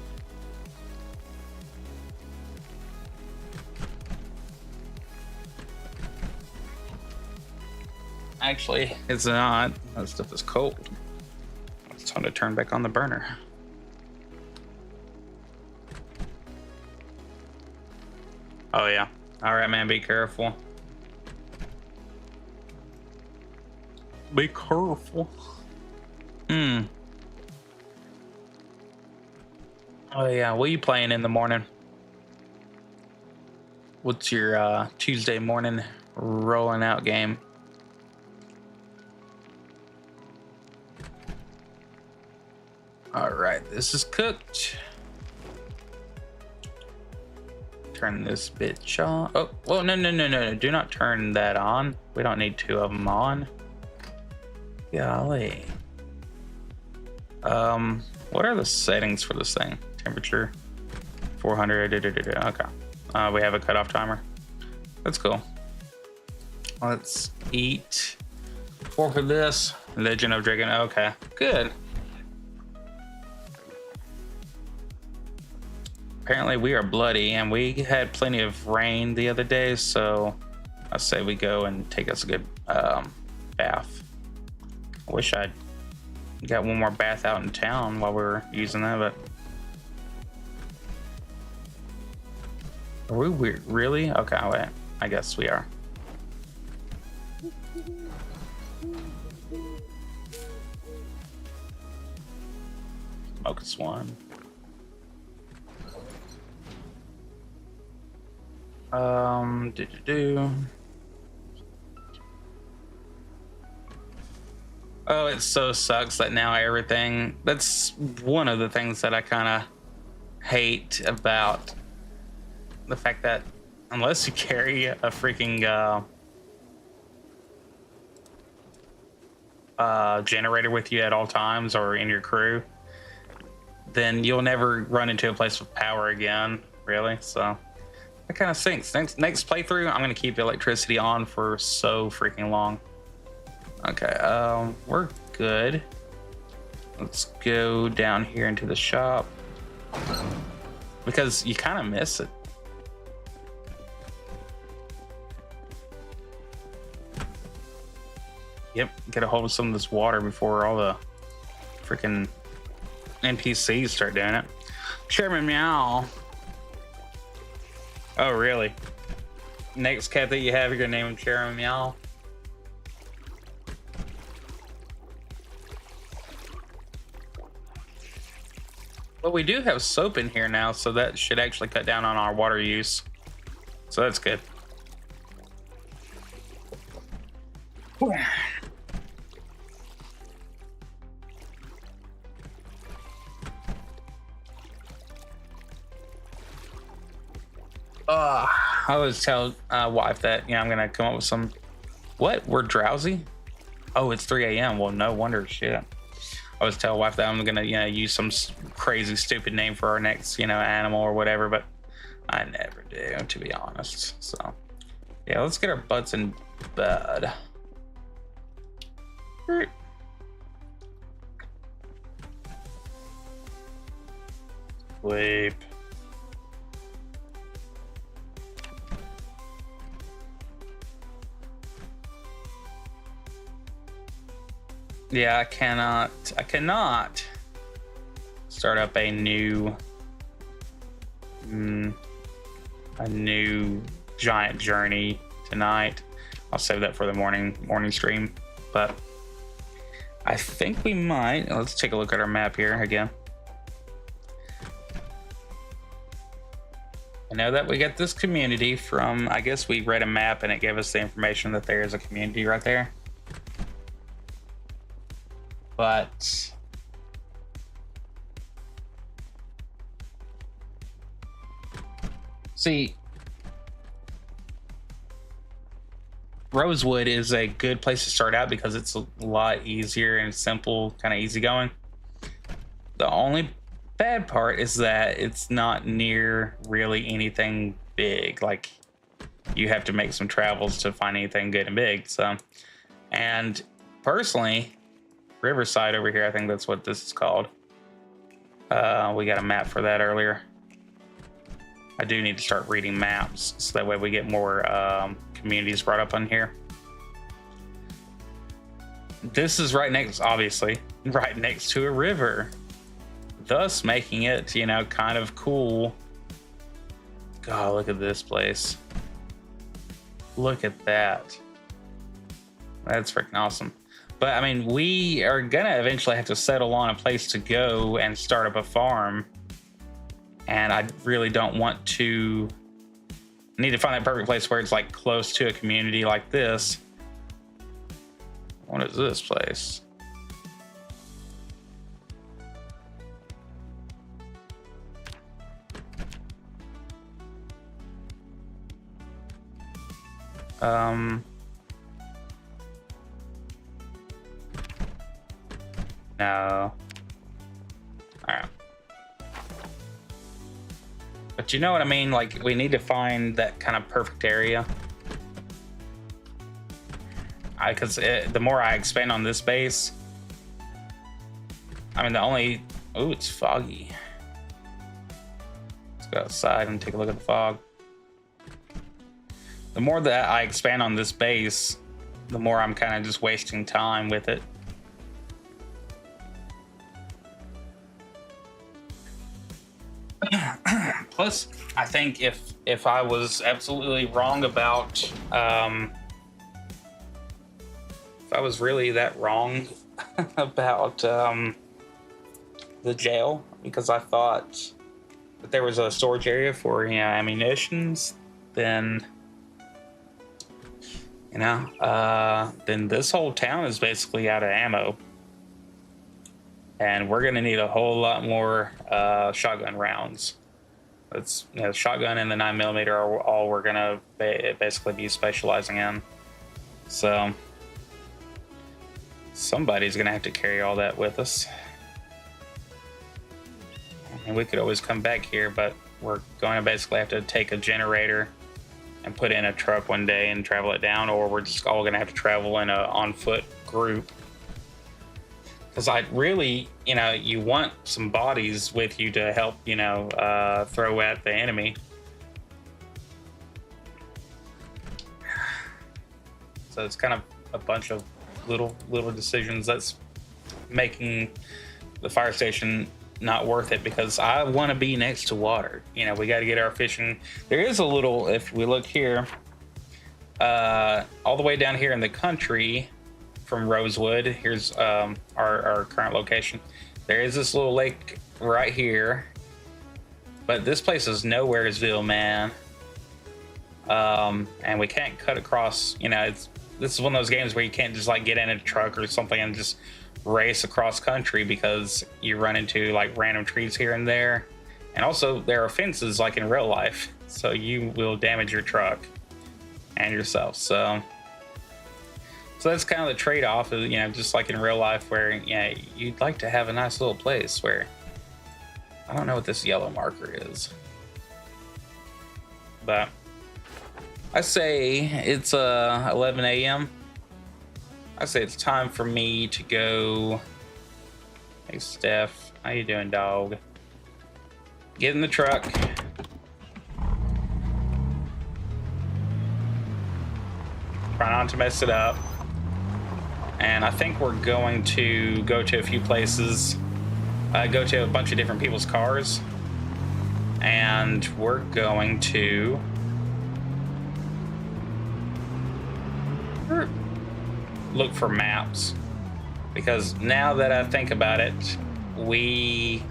Speaker 1: Actually, it's not. That stuff is cold. It's time to turn back on the burner. Oh yeah. All right, man, be careful. Be careful. Oh yeah, what are you playing in the morning? What's your Tuesday morning rolling out game? All right, this is cooked. Turn this bitch on. Oh, well, no. Do not turn that on. We don't need two of them on. Golly. What are the settings for this thing? Temperature 400. Okay. We have a cutoff timer. That's cool. Let's eat. Fork of this. Legend of Dragon. Okay, good. Apparently we are bloody, and we had plenty of rain the other day, so I say we go and take us a good bath. I wish I'd got one more bath out in town while we were using that, but are we really? Okay, wait. I guess we are. Focus one. Oh, it so sucks that now everything. That's one of the things that I kind of hate about the fact that unless you carry a freaking generator with you at all times or in your crew, then you'll never run into a place with power again, really. So that kind of stinks. Next playthrough, I'm gonna keep electricity on for so freaking long. Okay, we're good. Let's go down here into the shop because you kind of miss it. Yep, get a hold of some of this water before all the freaking NPCs start doing it. Chairman Meow. Oh, really? Next cat that you have, you're gonna name him Chairman Meow? But we do have soap in here now, so that should actually cut down on our water use. So that's good. I always tell wife that, I'm gonna come up with some. What? We're drowsy? Oh, it's 3 a.m. Well, no wonder. Shit. I always tell wife that I'm gonna, use some crazy, stupid name for our next, animal or whatever, but I never do, to be honest. So, yeah, let's get our butts in bed. Sleep. Yeah, I cannot start up a new giant journey tonight. I'll save that for the morning stream, but I think we might. Let's take a look at our map here again. I know that we got this community from, I guess we read a map and it gave us the information that there is a community right there. But see, Rosewood is a good place to start out because it's a lot easier and simple, kind of easygoing. The only bad part is that it's not near really anything big. Like, you have to make some travels to find anything good and big. So, and personally, Riverside over here, I think that's what this is called. We got a map for that earlier. I do need to start reading maps so that way we get more communities brought up on here. This is obviously right next to a river, thus making it, kind of cool. God, look at this place. Look at that. That's freaking awesome. But I mean, we are gonna eventually have to settle on a place to go and start up a farm. And I really don't want to. I need to find that perfect place where it's like close to a community like this. What is this place? No. Alright. But you know what I mean? Like, we need to find that kind of perfect area. Because the more I expand on this base, I mean, ooh, it's foggy. Let's go outside and take a look at the fog. The more that I expand on this base, the more I'm kind of just wasting time with it. Plus, I think if I was absolutely wrong about, if I was really that wrong about the the jail because I thought that there was a storage area for, you know, ammunitions, then, you know, then this whole town is basically out of ammo. And we're gonna need a whole lot more shotgun rounds. It's, you know, shotgun and the 9mm are all we're gonna basically be specializing in. So somebody's gonna have to carry all that with us. And we could always come back here, but we're going to basically have to take a generator and put in a truck one day and travel it down, or we're just all gonna have to travel in a on-foot group. Because I really, you know, you want some bodies with you to help, you know, throw at the enemy. So it's kind of a bunch of little decisions that's making the fire station not worth it, because I want to be next to water. You know, we got to get our fishing. There is a little, if we look here, all the way down here in the country, from Rosewood, here's our current location. There is this little lake right here, but this place is nowheresville, man. And we can't cut across. You know, this is one of those games where you can't just like get in a truck or something and just race across country, because you run into like random trees here and there, and also there are fences like in real life, so you will damage your truck and yourself. So that's kind of the trade-off, you know, just like in real life, where, you know, you'd like to have a nice little place where, I don't know what this yellow marker is, but I say it's 11 a.m. I say it's time for me to go. Hey Steph, how you doing, dog? Get in the truck. Try not to mess it up. And I think we're going to go to a few places, go to a bunch of different people's cars, and we're going to look for maps, because now that I think about it, we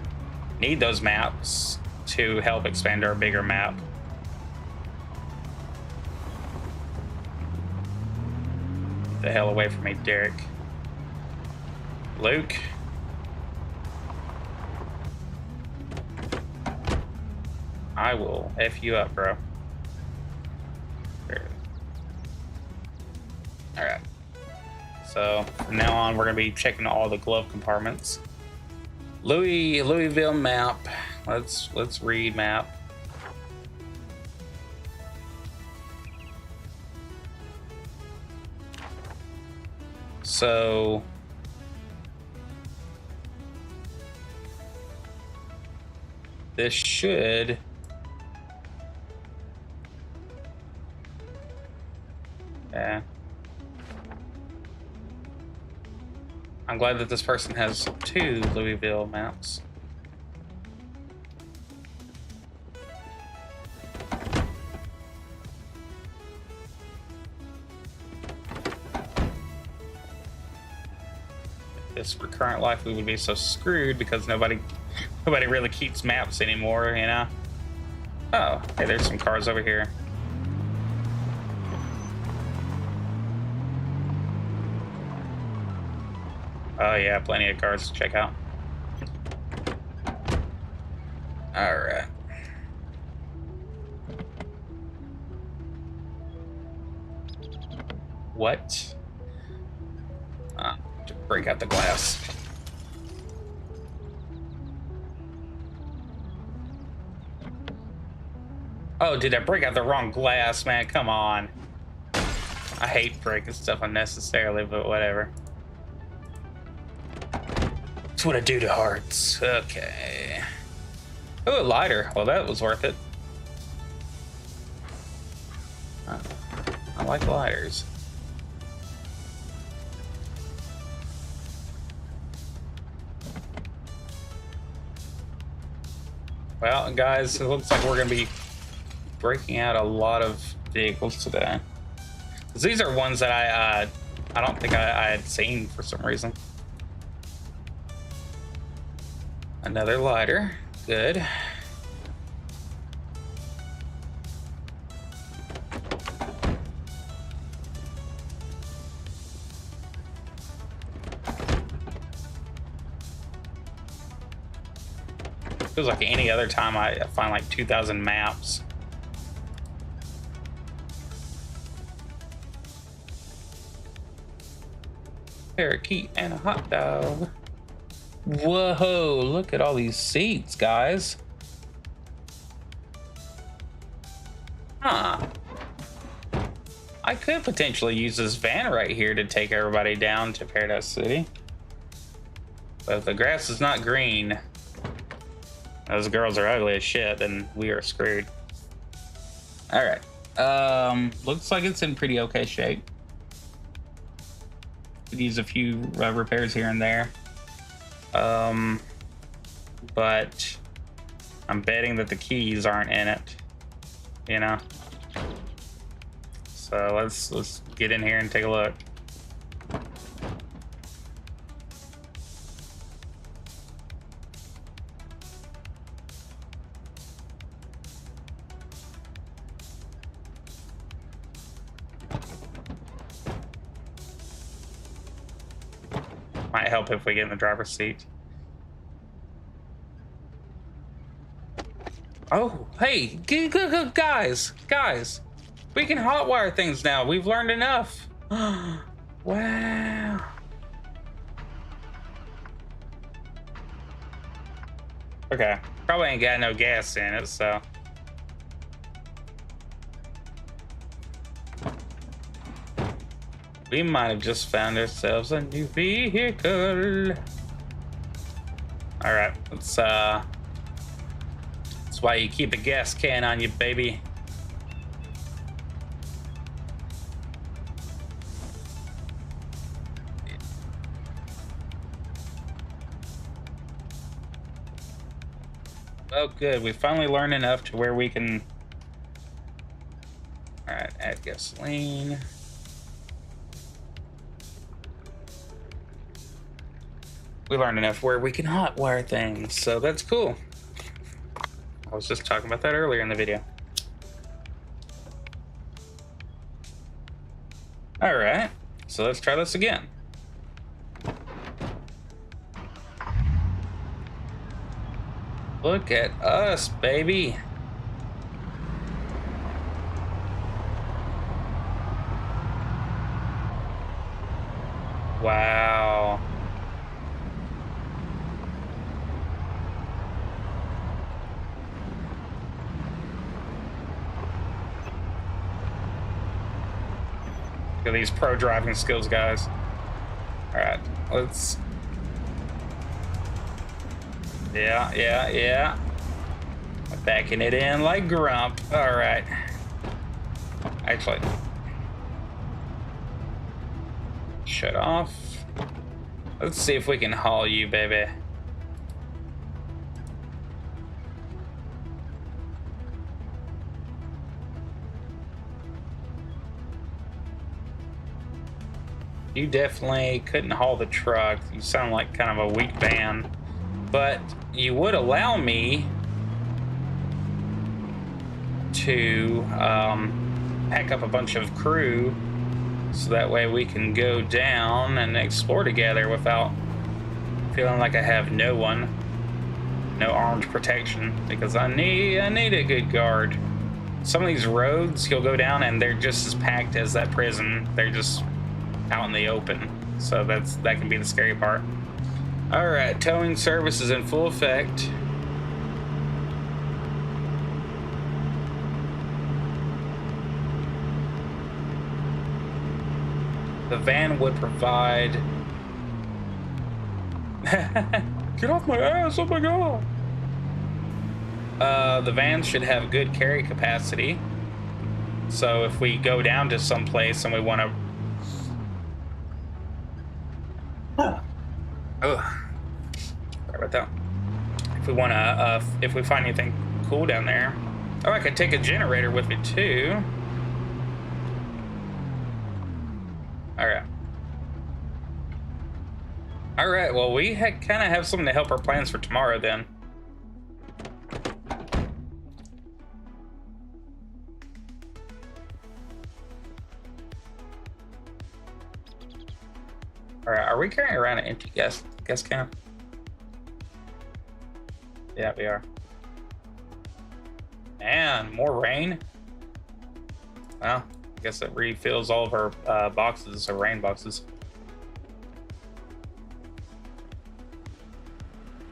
Speaker 1: need those maps to help expand our bigger map. The hell away from me, Derek. Luke. I will F you up, bro. Alright. So from now on, we're gonna be checking all the glove compartments. Louisville map. Let's read map. So this should I'm glad that this person has 2 Louisville maps. This current life, we would be so screwed because nobody really keeps maps anymore, you know. Oh, hey, there's some cars over here. Oh yeah, plenty of cars to check out. All right. What? To break out the glass. Oh, did I break out the wrong glass, man? Come on. I hate breaking stuff unnecessarily, but whatever. That's what I do to hearts. Okay. Oh, a lighter. Well, that was worth it. I like lighters. Well, guys, it looks like we're going to be breaking out a lot of vehicles today. These are ones that I don't think I had seen for some reason. Another lighter. Good. Feels like any other time I find like 2,000 maps. Parakeet and a hot dog. Whoa, look at all these seats, guys. Huh. I could potentially use this van right here to take everybody down to Paradise City. But if the grass is not green, those girls are ugly as shit, then we are screwed. All right. Looks like it's in pretty okay shape. Could use a few repairs here and there. But I'm betting that the keys aren't in it, you know? So let's get in here and take a look. Might help if we get in the driver's seat. Oh, hey, guys, we can hotwire things now. We've learned enough. Wow. Okay, probably ain't got no gas in it, so. We might have just found ourselves a new vehicle. All right, let's that's why you keep a gas can on you, baby. Oh, good. We finally learned enough to where we can. All right, add gasoline. We learned enough where we can hotwire things, so that's cool. I was just talking about that earlier in the video. All right, so let's try this again. Look at us, baby. Wow. Look at these pro driving skills, guys. All right, let's. Yeah. Backing it in like Grump. All right. Actually, shut off. Let's see if we can haul you, baby. You definitely couldn't haul the truck. You sound like kind of a weak van. But you would allow me to pack up a bunch of crew so that way we can go down and explore together without feeling like I have no one, no armed protection, because I need a good guard. Some of these roads you'll go down and they're just as packed as that prison. They're just out in the open, so that can be the scary part. All right, towing service is in full effect. The van would provide. Get off my ass! Oh my god! The van should have good carry capacity. So if we go down to some place and we want to. Oh, sorry about that. If we want to, if we find anything cool down there. Oh, I could take a generator with me too. All right. All right, well, we kind of have something to help our plans for tomorrow then. All right, are we carrying around an empty gas can? Yeah, we are. And more rain. Well, I guess it refills all of our boxes, or rain boxes.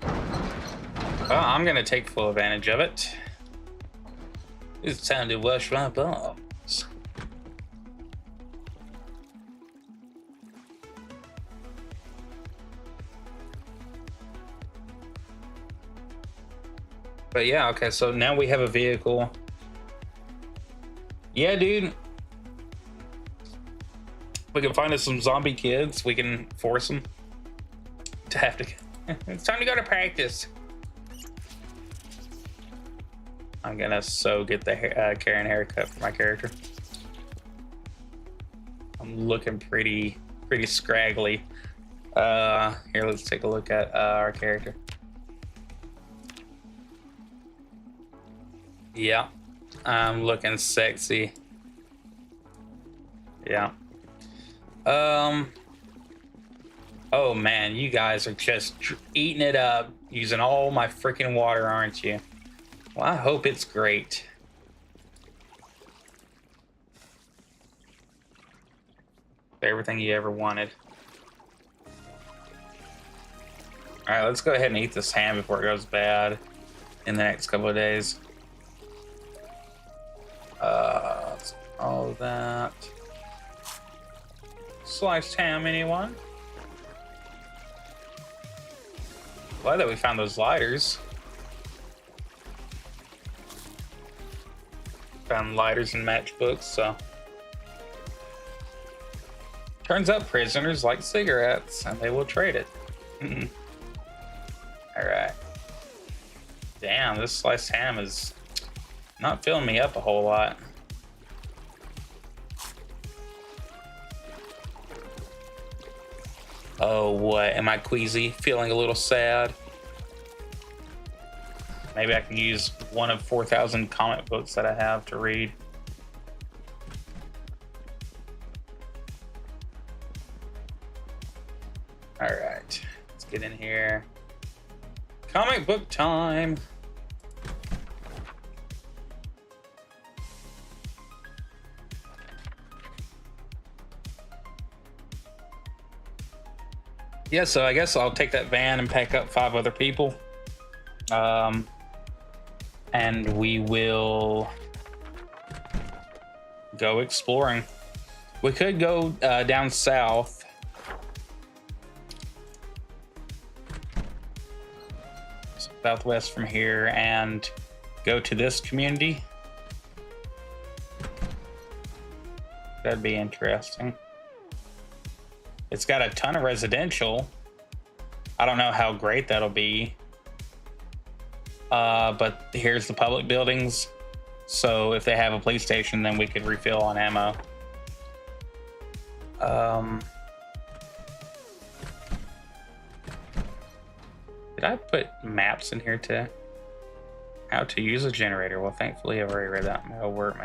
Speaker 1: Well, I'm gonna take full advantage of it. It's time to wash my balls. But yeah, okay, so now we have a vehicle. Yeah, dude. We can find us some zombie kids. We can force them to have to. It's time to go to practice. I'm gonna get the Karen haircut for my character. I'm looking pretty scraggly. Here, let's take a look at our character. Yeah, I'm looking sexy. Yeah. Oh man, you guys are just eating it up, using all my freaking water, aren't you? Well, I hope it's great. Everything you ever wanted. All right, let's go ahead and eat this ham before it goes bad in the next couple of days. All of that. Sliced ham, anyone? Glad that we found those lighters. Found lighters and matchbooks, so. Turns out prisoners like cigarettes, and they will trade it. Alright. Damn, this sliced ham is not filling me up a whole lot. Oh, what? Am I queasy? Feeling a little sad? Maybe I can use one of 4,000 comic books that I have to read. All right, let's get in here. Comic book time. Yeah, so I guess I'll take that van and pack up 5 other people. And we will go exploring. We could go down south. Southwest from here and go to this community. That'd be interesting. It's got a ton of residential. I don't know how great that'll be. But here's the public buildings. So if they have a police station, then we could refill on ammo. Did I put maps in here too? How to use a generator? Well, thankfully I've already read that. Metal work.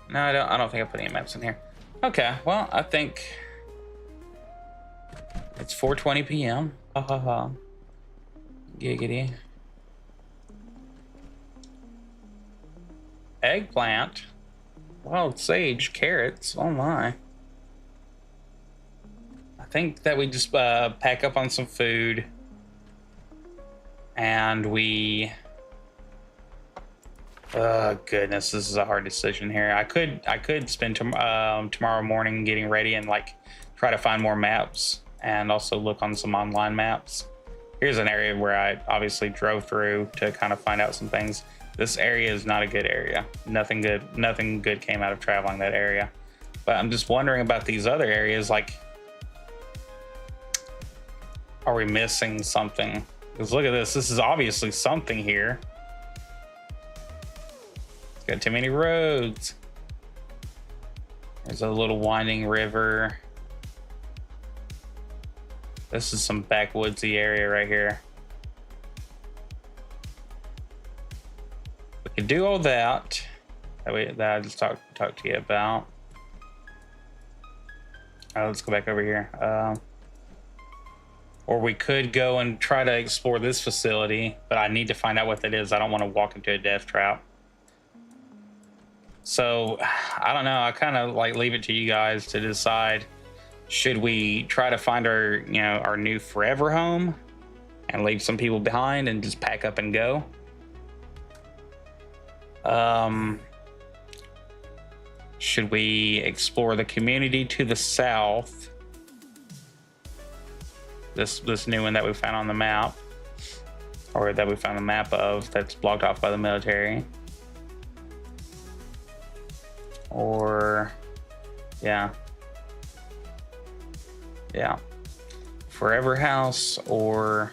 Speaker 1: No, I don't think I put any maps in here. Okay, well, I think it's 4:20 p.m. Ha ha ha. Giggity. Eggplant. Wild sage, carrots. Oh my. I think that we just pack up on some food. And we... Oh goodness, this is a hard decision here. I could spend tomorrow morning getting ready and like try to find more maps and also look on some online maps. Here's an area where I obviously drove through to kind of find out some things. This area is not a good area. Nothing good came out of traveling that area. But I'm just wondering about these other areas. Like, are we missing something? Because look at this. This is obviously something here. It's got too many roads. There's a little winding river. This is some backwoodsy area right here. We could do all that that I just talked to you about. Let's go back over here. Or we could go and try to explore this facility, but I need to find out what that is. I don't want to walk into a death trap. So I don't know. I kind of like leave it to you guys to decide. Should we try to find our, our new forever home and leave some people behind and just pack up and go? Should we explore the community to the south? This new one that we found on the map, or that we found a map of that's blocked off by the military. Or yeah, forever house or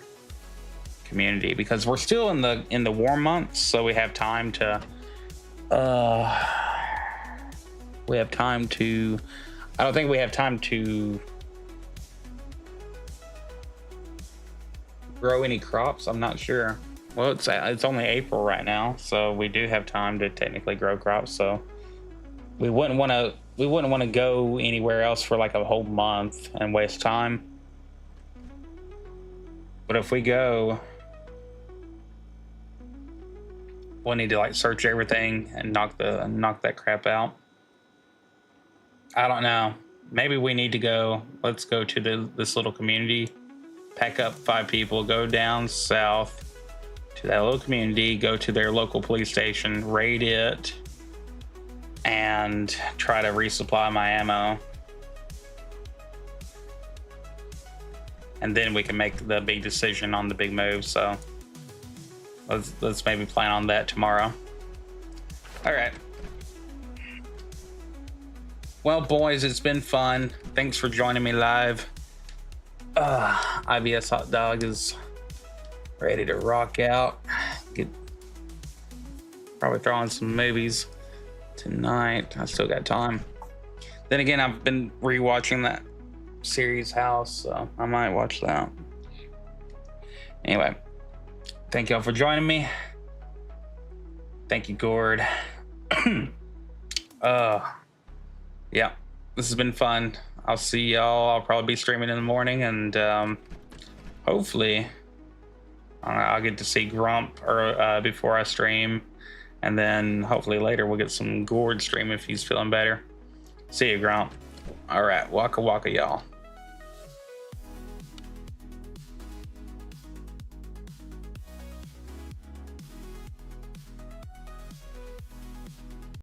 Speaker 1: community, because we're still in the warm months, so we have time to I don't think we have time to grow any crops. I'm not sure. Well, it's only April right now, so we do have time to technically grow crops. So we wouldn't want to go anywhere else for like a whole month and waste time. But if we go, we'll need to like search everything and knock that crap out. I don't know. Maybe we need to go. Let's go to this little community. Pack up 5 people. Go down south to that little community. Go to their local police station. Raid it. And try to resupply my ammo. And then we can make the big decision on the big move. So let's maybe plan on that tomorrow. All right. Well, boys, it's been fun. Thanks for joining me live. IBS Hot Dog is ready to rock out. Probably throw on some movies tonight. I still got time. Then again, I've been rewatching that series House, so I might watch that. Anyway, thank y'all for joining me. Thank you, Gord. Yeah, this has been fun. I'll see y'all. I'll probably be streaming in the morning, and hopefully I'll get to see Grump before I stream, and then hopefully later we'll get some Gord stream if he's feeling better. See you, Grump. All right, waka waka, y'all.